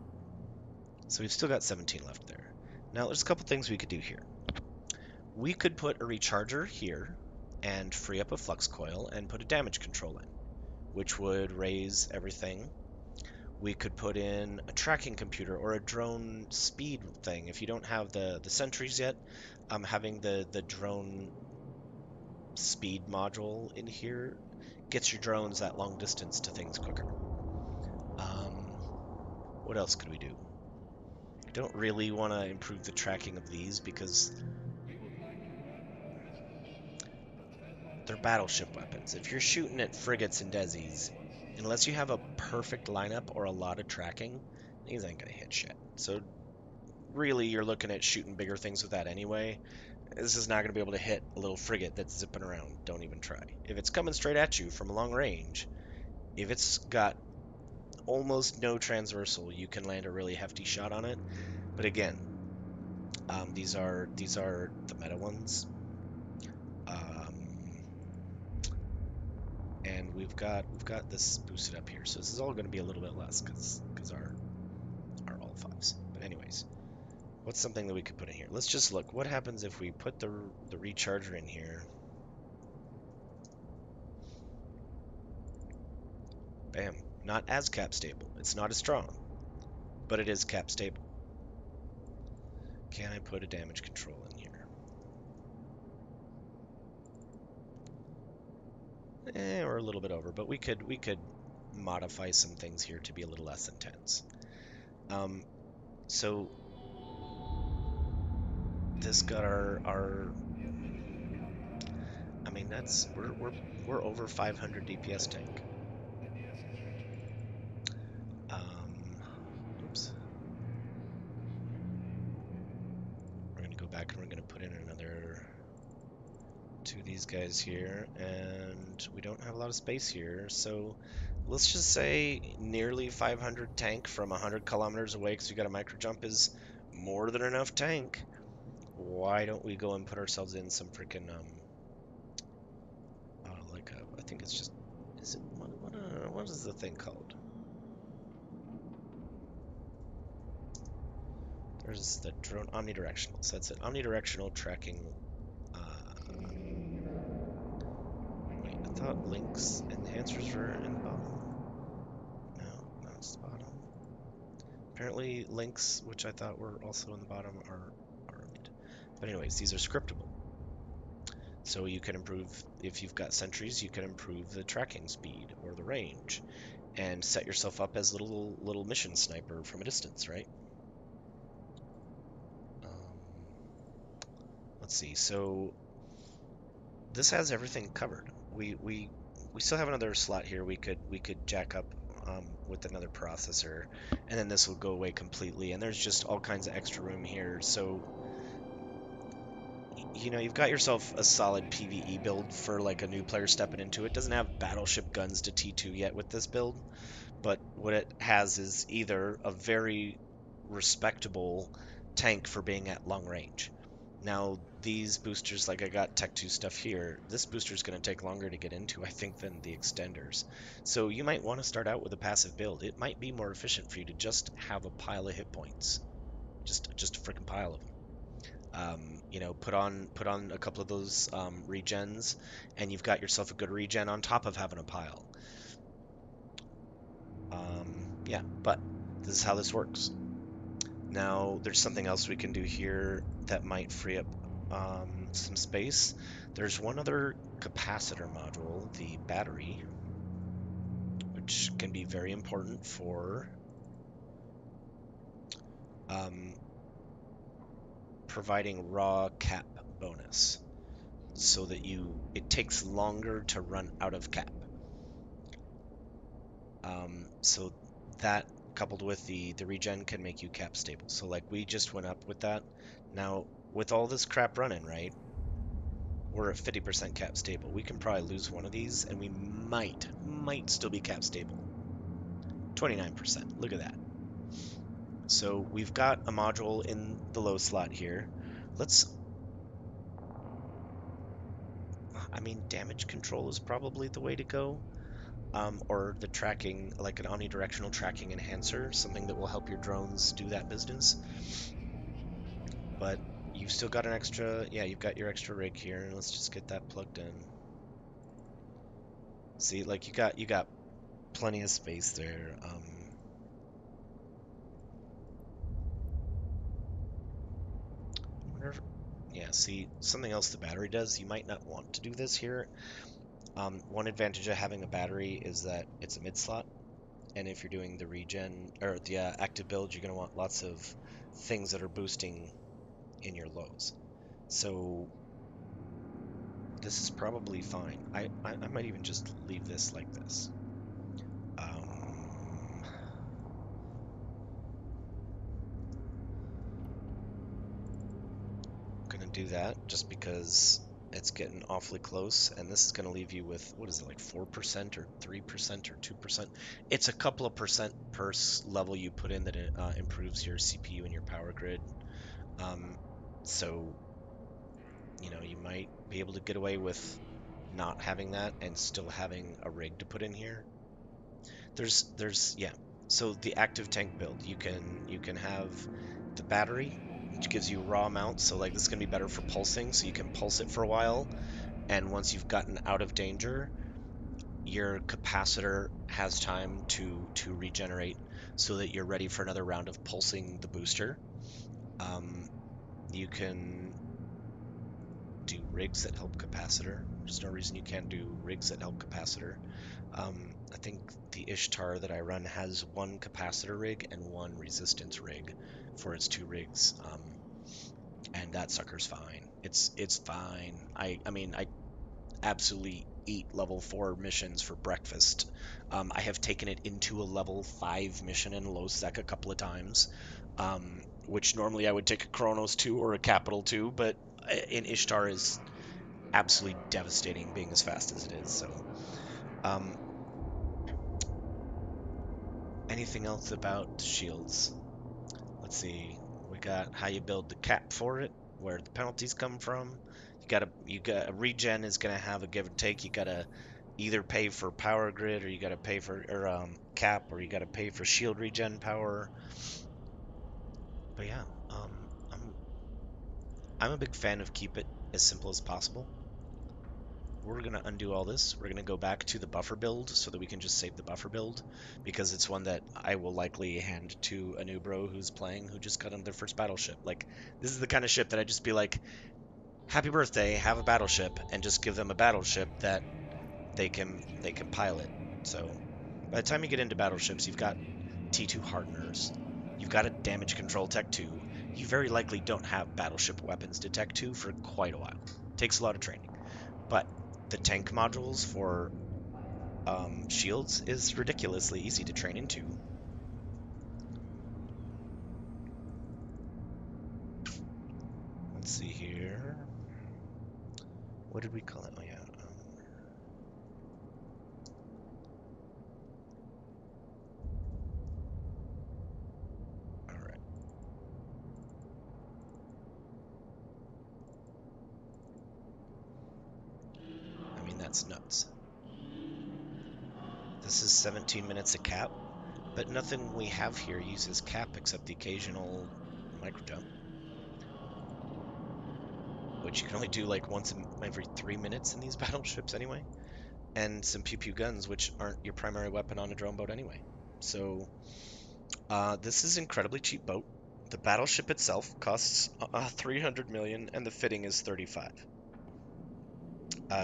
so we've still got 17 left there. Now, there's a couple things we could do here. We could put a recharger here and free up a flux coil and put a damage control in, which would raise everything. We could put in a tracking computer or a drone speed thing. If you don't have the sentries yet, having the drone speed module in here gets your drones that long distance to things quicker. What else could we do? I don't really want to improve the tracking of these because they're battleship weapons. If you're shooting at frigates and desis, unless you have a perfect lineup or a lot of tracking, these ain't gonna hit shit. So really, you're looking at shooting bigger things with that anyway. This is not gonna be able to hit a little frigate that's zipping around. Don't even try. If it's coming straight at you from a long range, if it's got almost no transversal, you can land a really hefty shot on it. But again, these are the meta ones, and we've got this boosted up here, so this is all going to be a little bit less because our all fives. But anyways, what's something that we could put in here? Let's just look. What happens if we put the recharger in here? Bam. Not as cap stable. It's not as strong, but it is cap stable. Can I put a damage control in here? Or a little bit over, but we could modify some things here to be a little less intense. So this got our I mean that's we're over 500 DPS tank. Oops. We're gonna go back and we're gonna put in another two of these guys here, and we don't have a lot of space here, so let's just say nearly 500 tank from 100 kilometers away because we got a micro jump is more than enough tank. Why don't we go and put ourselves in some freaking like I think it's just is it what is the thing called? There's the drone omnidirectional. So that's it. Omnidirectional tracking. Wait, I thought links enhancers were in the bottom. No, that's the bottom. Apparently links, which I thought were also in the bottom, are mid. But anyways, these are scriptable. So you can improve, if you've got sentries, you can improve the tracking speed or the range and set yourself up as little mission sniper from a distance, right? Let's see. So this has everything covered. We still have another slot here. We could jack up with another processor, and then this will go away completely. And there's just all kinds of extra room here. So you know, you've got yourself a solid PvE build for like a new player stepping into it. Doesn't have battleship guns to T2 yet with this build, but what it has is either a very respectable tank for being at long range. Now, these boosters, like I got Tech 2 stuff here, this booster is going to take longer to get into, I think, than the extenders. So you might want to start out with a passive build. It might be more efficient for you to just have a pile of hit points. Just a freaking pile of them. You know, put on a couple of those regens, and you've got yourself a good regen on top of having a pile. Yeah, but this is how this works. Now, there's something else we can do here that might free up some space. There's one other capacitor module, the battery, which can be very important for providing raw cap bonus, so that it takes longer to run out of cap. So that coupled with the regen can make you cap stable. So like we just went up with that. Now with all this crap running, right, we're at 50% cap stable. We can probably lose one of these and we might still be cap stable. 29%. Look at that. So we've got a module in the low slot here. I mean, damage control is probably the way to go. Or the tracking, like an omnidirectional tracking enhancer, something that will help your drones do that business. But you've still got an extra, yeah, you've got your extra rig here. Let's just get that plugged in. See, like you got plenty of space there. Wonder if, yeah, see, something else the battery does. You might not want to do this here. One advantage of having a battery is that it's a mid slot. And if you're doing the regen or the active build, you're going to want lots of things that are boosting in your lows. So this is probably fine. I might even just leave this like this. to do that just because it's getting awfully close, and this is going to leave you with, what is it, like 4% or 3% or 2%? It's a couple of percent per level you put in that improves your CPU and your power grid. Um, so, you might be able to get away with not having that and still having a rig to put in here. Yeah. So the active tank build, you can have the battery, which gives you raw amounts. So like this is gonna be better for pulsing, so you can pulse it for a while, and once you've gotten out of danger, your capacitor has time to regenerate so that you're ready for another round of pulsing the booster. Um, you can do rigs that help capacitor. There's no reason you can't do rigs that help capacitor. I think the Ishtar that I run has one capacitor rig and one resistance rig for its two rigs, and that sucker's fine. It's fine. I absolutely eat level 4 missions for breakfast. I have taken it into a level 5 mission in low sec a couple of times, which normally I would take a Chronos 2 or a Capital 2, but in Ishtar is absolutely devastating being as fast as it is. So, um, anything else about shields? Let's see. We got how you build the cap for it, where the penalties come from. You got a regen is gonna have a give and take. You gotta either pay for power grid, or you gotta pay for cap, or you gotta pay for shield regen power. But yeah, I'm a big fan of keep it as simple as possible. We're going to undo all this. We're going to go back to the buffer build so that we can just save the buffer build, because it's one that I will likely hand to a new bro who's playing, who just got on their first battleship. Like, this is the kind of ship that I just be like, happy birthday, have a battleship, and just give them a battleship that they can pilot. So by the time you get into battleships, you've got T2 hardeners, you've got a damage control tech 2. You very likely don't have battleship weapons to tech 2 for quite a while. Takes a lot of training. But the tank modules for shields is ridiculously easy to train into. Let's see here. What did we call it? Oh yeah. All right. I mean, that's nuts. This is 17 minutes of cap, but nothing we have here uses cap except the occasional micro jump, which you can only do like once every 3 minutes in these battleships anyway, and some pew pew guns, which aren't your primary weapon on a drone boat anyway. So this is incredibly cheap boat. The battleship itself costs 300 million, and the fitting is 35.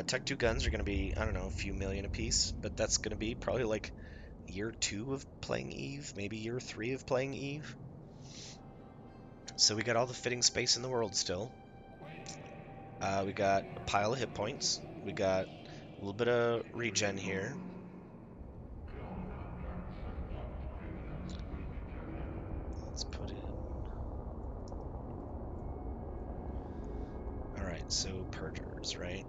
Tech 2 guns are going to be, I don't know, a few million a piece, but that's going to be probably like year 2 of playing Eve, maybe year 3 of playing Eve. So we got all the fitting space in the world still. We got a pile of hit points. We got a little bit of regen here. Let's put in. All right, so purgers, right?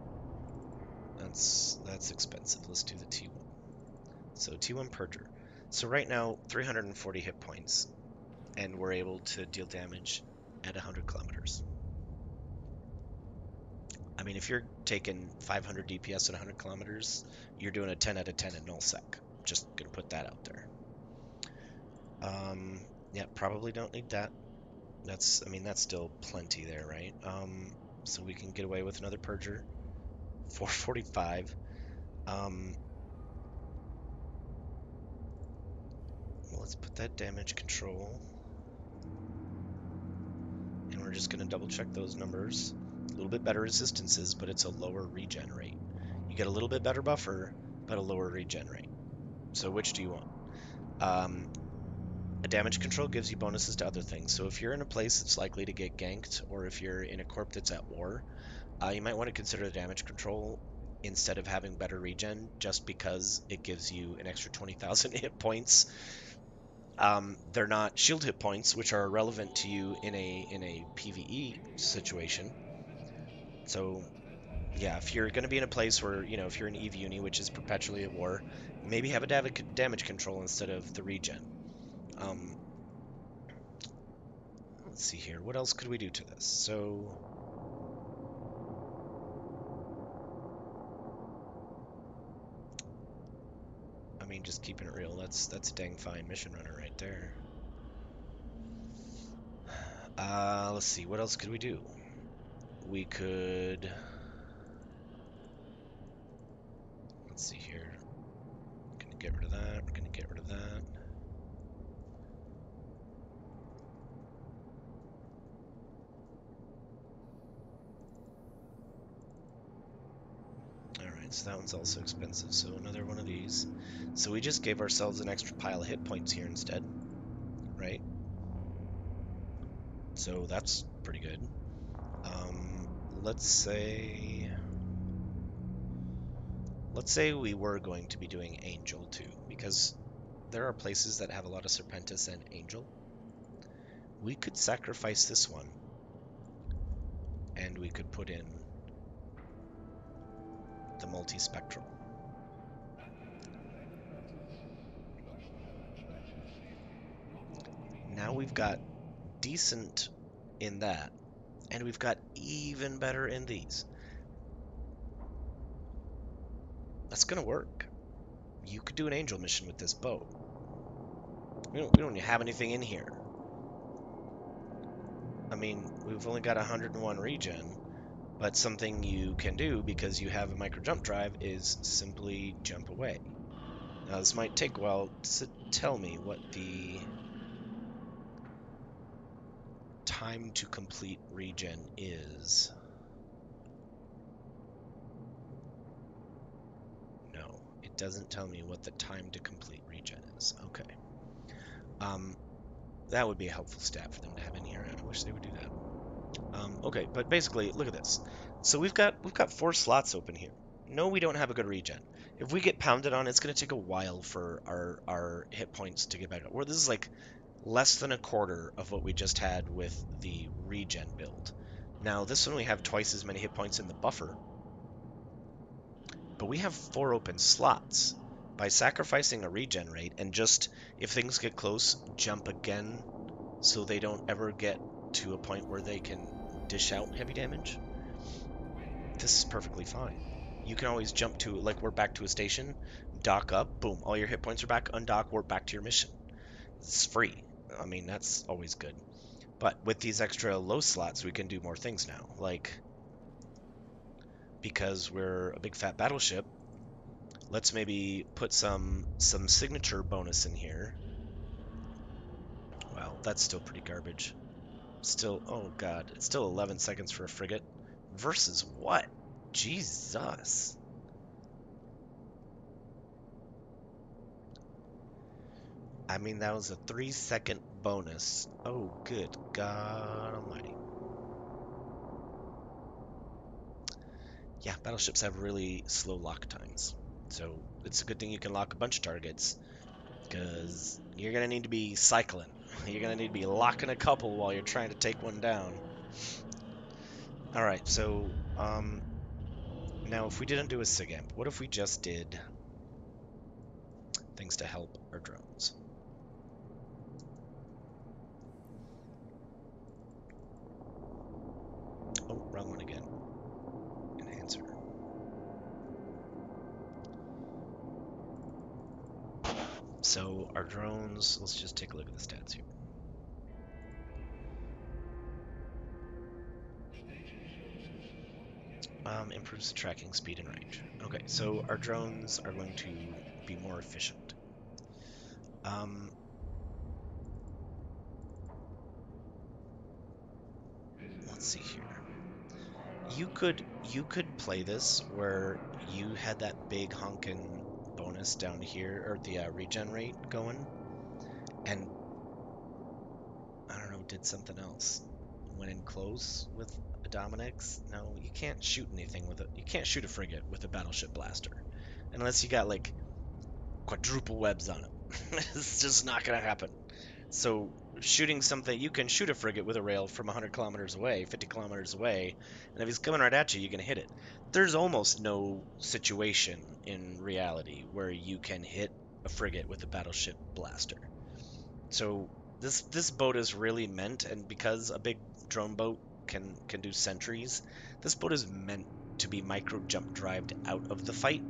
That's expensive. Let's do the T1. So T1 Purger. So right now, 340 hit points, and we're able to deal damage at 100 kilometers. I mean, if you're taking 500 DPS at 100 kilometers, you're doing a 10 out of 10 in null sec. Just gonna put that out there. Yeah, probably don't need that. I mean, that's still plenty there, right? So we can get away with another Purger. 445. Well, let's put that damage control. And we're just going to double check those numbers. A little bit better resistances, but it's a lower regen rate. You get a little bit better buffer, but a lower regen rate. So which do you want? A damage control gives you bonuses to other things. So if you're in a place that's likely to get ganked, or if you're in a corp that's at war, you might want to consider the damage control instead of having better regen, just because it gives you an extra 20,000 hit points. They're not shield hit points, which are relevant to you in a PvE situation. So yeah, if you're going to be in a place where, if you're an Eve Uni, which is perpetually at war, maybe have a damage control instead of the regen. Um, let's see here. What else could we do to this? So, I mean, just keeping it real, that's a dang fine mission runner right there. Let's see. What else could we do? We could... Let's see here. Gonna get rid of that. We're gonna get rid of that. Alright, so that one's also expensive, so another one of these. So we just gave ourselves an extra pile of hit points here instead, right? So that's pretty good. Let's say we were going to be doing Angel too, because there are places that have a lot of Serpentis and Angel. We could sacrifice this one, and we could put in the multispectral. Now we've got decent in that, and we've got even better in these. That's gonna work. You could do an Angel mission with this boat. We don't have anything in here. I mean, we've only got 101 regen, but something you can do because you have a micro jump drive is simply jump away. Now this might take a while to tell me what the time to complete regen is. No, it doesn't tell me what the time to complete regen is. Okay. That would be a helpful stat for them to have in here. I wish they would do that. Okay, but basically, look at this. So we've got 4 slots open here. No, we don't have a good regen. If we get pounded on, it's going to take a while for our hit points to get back up. Where this is like less than a quarter of what we just had with the regen build. Now, this one we have twice as many hit points in the buffer, but we have 4 open slots. By sacrificing a regen rate and just, if things get close, jump again so they don't ever get to a point where they can dish out heavy damage, this is perfectly fine. You can always jump to, like, warp back to a station, dock up, boom, all your hit points are back, undock, warp back to your mission. It's free. I mean, that's always good. But with these extra low slots, we can do more things now. Like, because we're a big fat battleship, let's maybe put some signature bonus in here. Well, that's still pretty garbage. Still, oh god, it's still 11 seconds for a frigate. Versus what? Jesus. I mean, that was a 3-second bonus. Oh, good God almighty. Yeah, battleships have really slow lock times. So it's a good thing you can lock a bunch of targets, because you're going to need to be cycling. You're going to need to be locking a couple while you're trying to take one down. Alright, so, now if we didn't do a SIGAMP, what if we just did things to help our drones? Oh, wrong one again. Enhancer. So our drones, let's just take a look at the stats here. Improves tracking speed and range. Okay, so our drones are going to be more efficient. Let's see here. You could play this where you had that big honkin' bonus down here, or the regen rate going, and I don't know, did something else. Went in close with a Dominix. No, you can't shoot anything with it. You can't shoot a frigate with a battleship blaster, unless you got like quadruple webs on it. It's just not gonna happen. So shooting something, you can shoot a frigate with a rail from 100 kilometers away, 50 kilometers away, and if he's coming right at you, you can hit it. There's almost no situation in reality where you can hit a frigate with a battleship blaster. So this boat is really meant, and because a big drone boat can do sentries, this boat is meant to be micro jump drived out of the fight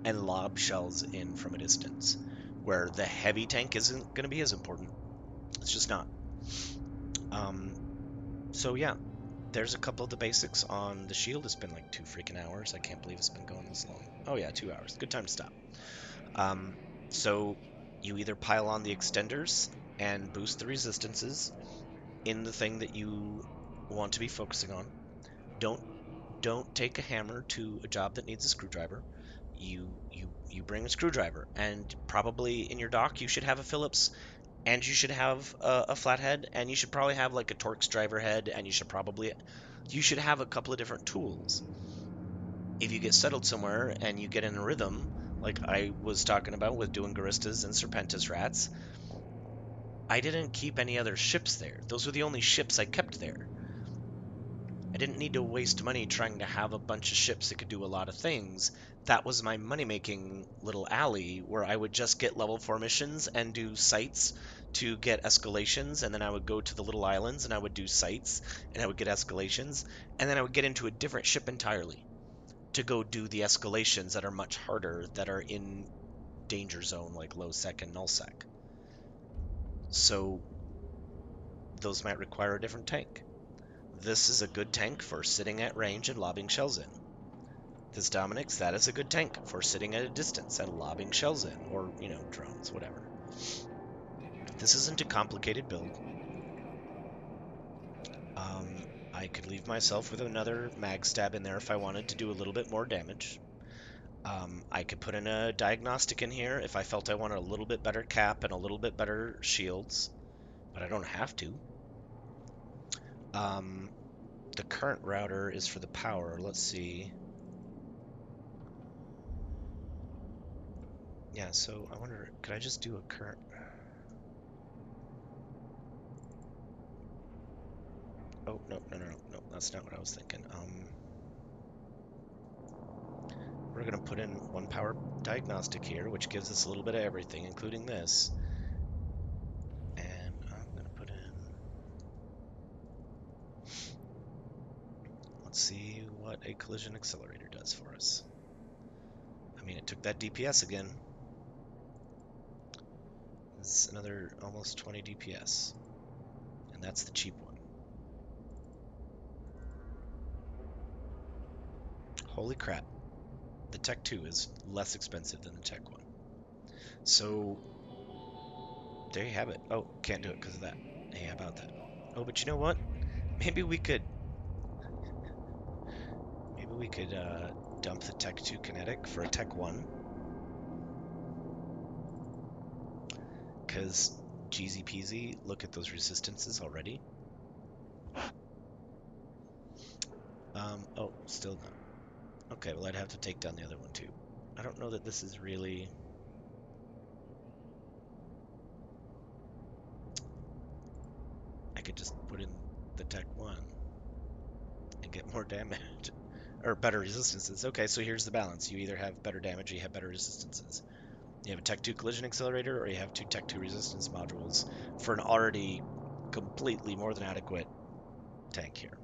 and lob shells in from a distance, where the heavy tank isn't going to be as important. It's just not. Um, so yeah, there's a couple of the basics on the shield. It's been like 2 freaking hours. I can't believe it's been going this long. Oh yeah, 2 hours. Good time to stop. Um, so you either pile on the extenders and boost the resistances in the thing that you want to be focusing on. Don't don't take a hammer to a job that needs a screwdriver. You bring a screwdriver, and probably in your dock you should have a Phillips, and you should have a flathead, and you should probably have like a Torx driver head, and you should have a couple of different tools. If you get settled somewhere and you get in a rhythm, like I was talking about with doing Garistas and Serpentis rats, I didn't keep any other ships there. Those were the only ships I kept there. I didn't need to waste money trying to have a bunch of ships that could do a lot of things. That was my money-making little alley where I would just get level 4 missions and do sites to get escalations, and then I would go to the little islands and I would do sites and I would get escalations, and then I would get into a different ship entirely to go do the escalations that are much harder, that are in danger zone like low sec and null sec. So those might require a different tank. This is a good tank for sitting at range and lobbing shells in. This Dominic's, that is a good tank for sitting at a distance and lobbing shells in, or, drones, whatever. This isn't a complicated build. I could leave myself with another mag stab in there if I wanted to do a little bit more damage. I could put in a diagnostic in here if I felt I wanted a little bit better cap and a little bit better shields, but I don't have to. The current router is for the power. Let's see. Yeah, so I wonder, could I just do a current? Oh, no, no, no, no, no, that's not what I was thinking. We're going to put in one power diagnostic here, which gives us a little bit of everything, including this. And I'm going to put in... Let's see what a collision accelerator does for us. I mean, it took that DPS again. It's another almost 20 DPS. And that's the cheap one. Holy crap. The Tech 2 is less expensive than the Tech 1. So, there you have it. Oh, can't do it because of that. Hey, how about that? Oh, but you know what? Maybe we could dump the Tech 2 kinetic for a Tech 1. Because Jeezy peasy, look at those resistances already. Oh, still not. Okay, well I'd have to take down the other one too. I don't know that this is really... I could just put in the Tech 1 and get more damage. Or better resistances. Okay, so here's the balance. You either have better damage or you have better resistances. You have a Tech 2 collision accelerator, or you have 2 Tech 2 resistance modules for an already completely more than adequate tank here.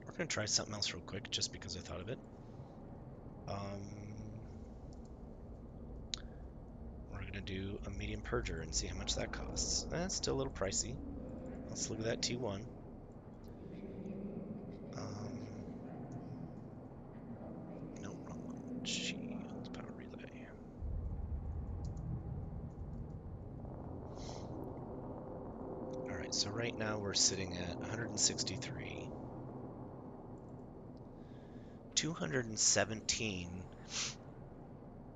We're going to try something else real quick, just because I thought of it. We're going to do a medium Purger and see how much that costs. That's still a little pricey. Let's look at that T1. No, wrong one. Shields, power relay. Alright, so right now we're sitting at 163. 217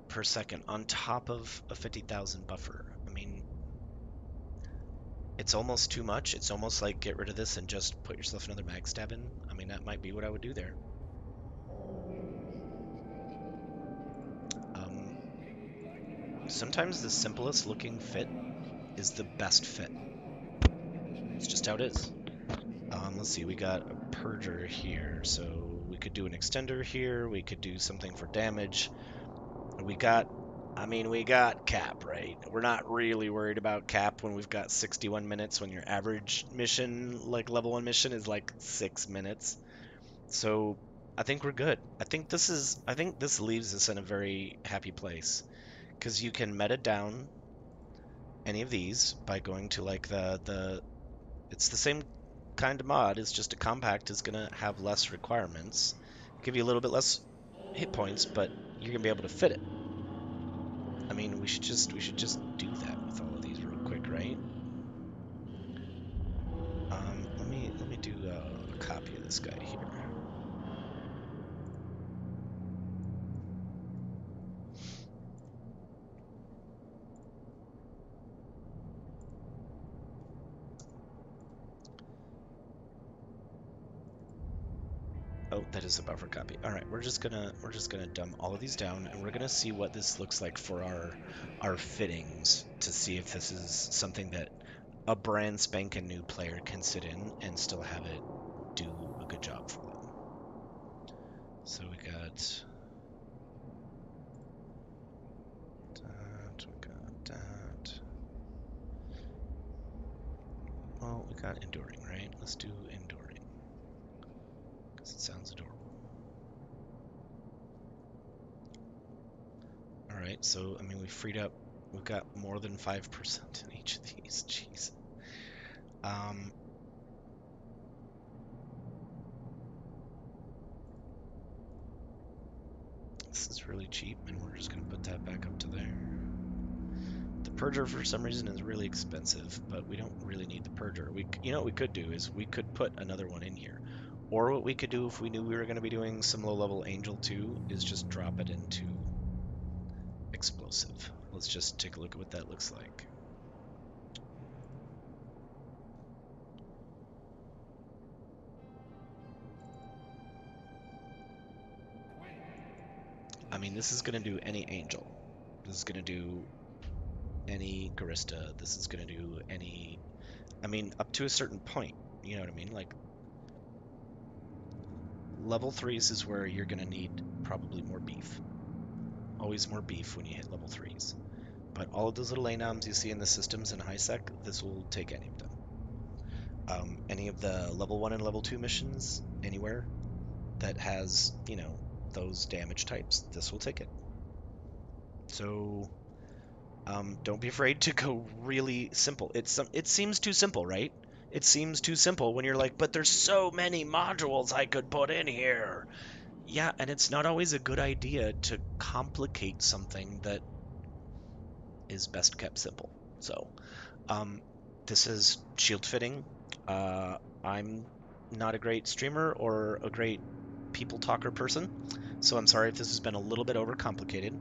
per second on top of a 50,000 buffer. I mean, it's almost too much. It's almost like get rid of this and just put yourself another mag stab in. I mean, that might be what I would do there. Sometimes the simplest looking fit is the best fit. It's just how it is. Let's see, we got a Purger here, so we could do an extender here, we could do something for damage. We got, we got cap, right? We're not really worried about cap when we've got 61 minutes when your average mission, like level 1 mission, is like 6 minutes. So I think we're good. I think this leaves us in a very happy place because you can meta down any of these by going to like it's the same kind of mod, it's just a compact is gonna have less requirements, give you a little bit less hit points, but you're gonna be able to fit it. I mean, we should just do that with all of these real quick, right? Let me do a copy of this guy here. Oh, that is a buffer copy. All right, we're just gonna dumb all of these down, and we're gonna see what this looks like for our fittings to see if this is something that a brand spanking new player can sit in and still have it do a good job for them. So we got that, we got that. Well, we got enduring, right? Let's do enduring because it sounds adorable. All right, so I mean, we freed up. We've got more than 5% in each of these. Jeez. Um, this is really cheap, and we're just gonna put that back up to there. The Purger, for some reason, is really expensive, but we don't really need the Purger. You know what we could do is we could put another one in here. Or what we could do if we knew we were going to be doing some low-level Angel too, is just drop it into Explosive. Let's just take a look at what that looks like. I mean, this is going to do any Angel. This is going to do any Garista. This is going to do any... I mean, up to a certain point. You know what I mean? Like, level 3s is where you're going to need probably more beef. Always more beef when you hit level 3s. But all of those little anoms you see in the systems in high sec, this will take any of them. Any of the level 1 and level 2 missions, anywhere that has, you know, those damage types, this will take it. So don't be afraid to go really simple. It seems too simple, right? It seems too simple when you're like, but there's so many modules I could put in here. Yeah, and it's not always a good idea to complicate something that is best kept simple. So this is shield fitting. I'm not a great streamer or a great people talker person, so I'm sorry if this has been a little bit overcomplicated.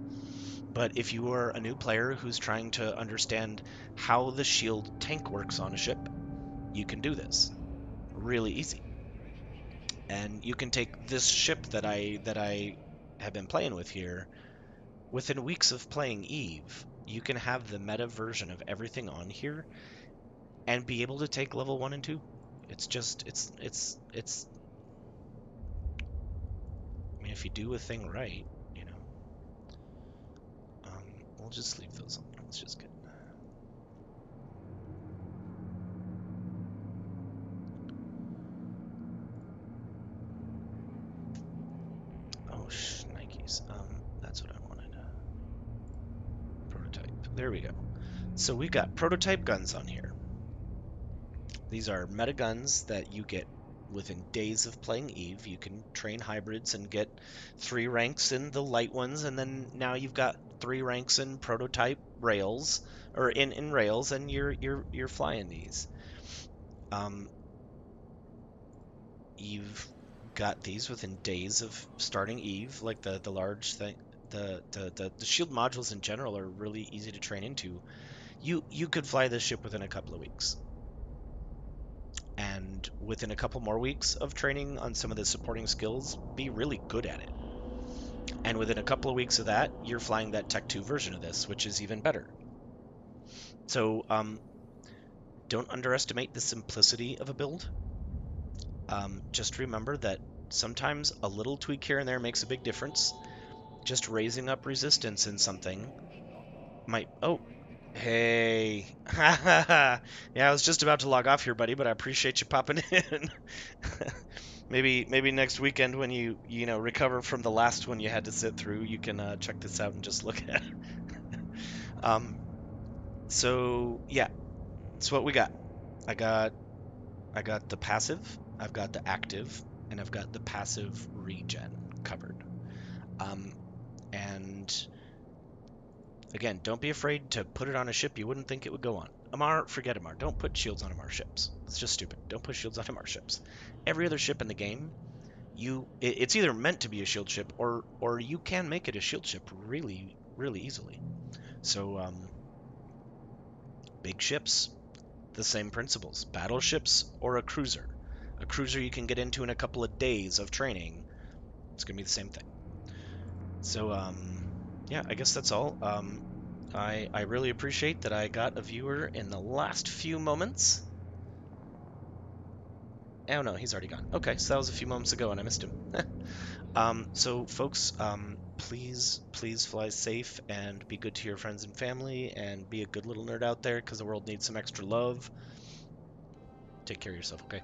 But if you are a new player who's trying to understand how the shield tank works on a ship, you can do this really easy. And you can take this ship that I have been playing with here. Within weeks of playing Eve, you can have the meta version of everything on here and be able to take level 1 and 2. It's just, it's, I mean, if you do a thing right, you know, we'll just leave those on. Let's just get, oh, Nikes. That's what I wanted. Prototype. There we go. So we got prototype guns on here. These are meta guns that you get within days of playing Eve. You can train hybrids and get 3 ranks in the light ones, and then now you've got 3 ranks in prototype rails, or in rails, and you're flying these. You've got these within days of starting Eve, like the large thing. The shield modules in general are really easy to train into. You could fly this ship within a couple of weeks. And within a couple more weeks of training on some of the supporting skills, be really good at it. And within a couple of weeks of that, you're flying that Tech 2 version of this, which is even better. So don't underestimate the simplicity of a build. Just remember that sometimes a little tweak here and there makes a big difference. Just raising up resistance in something might. Oh, hey. Yeah, I was just about to log off here, buddy, but I appreciate you popping in. Maybe next weekend when you recover from the last one you had to sit through, you can check this out and just look at. Um, so yeah, that's what we got. I got I got the passive, I've got the active, and I've got the passive regen covered. Um, and again, don't be afraid to put it on a ship you wouldn't think it would go on. Amar, forget Amar. Don't put shields on Amar ships. It's just stupid. Don't put shields on Amar ships. Every other ship in the game, it's either meant to be a shield ship or you can make it a shield ship really really easily. So big ships, the same principles. Battleships or a cruiser. A cruiser you can get into in a couple of days of training. It's gonna be the same thing. So yeah, I guess that's all. I really appreciate that I got a viewer in the last few moments. Oh no, he's already gone. Okay, so that was a few moments ago and I missed him. So folks, please fly safe and be good to your friends and family and be a good little nerd out there because the world needs some extra love. Take care of yourself, okay?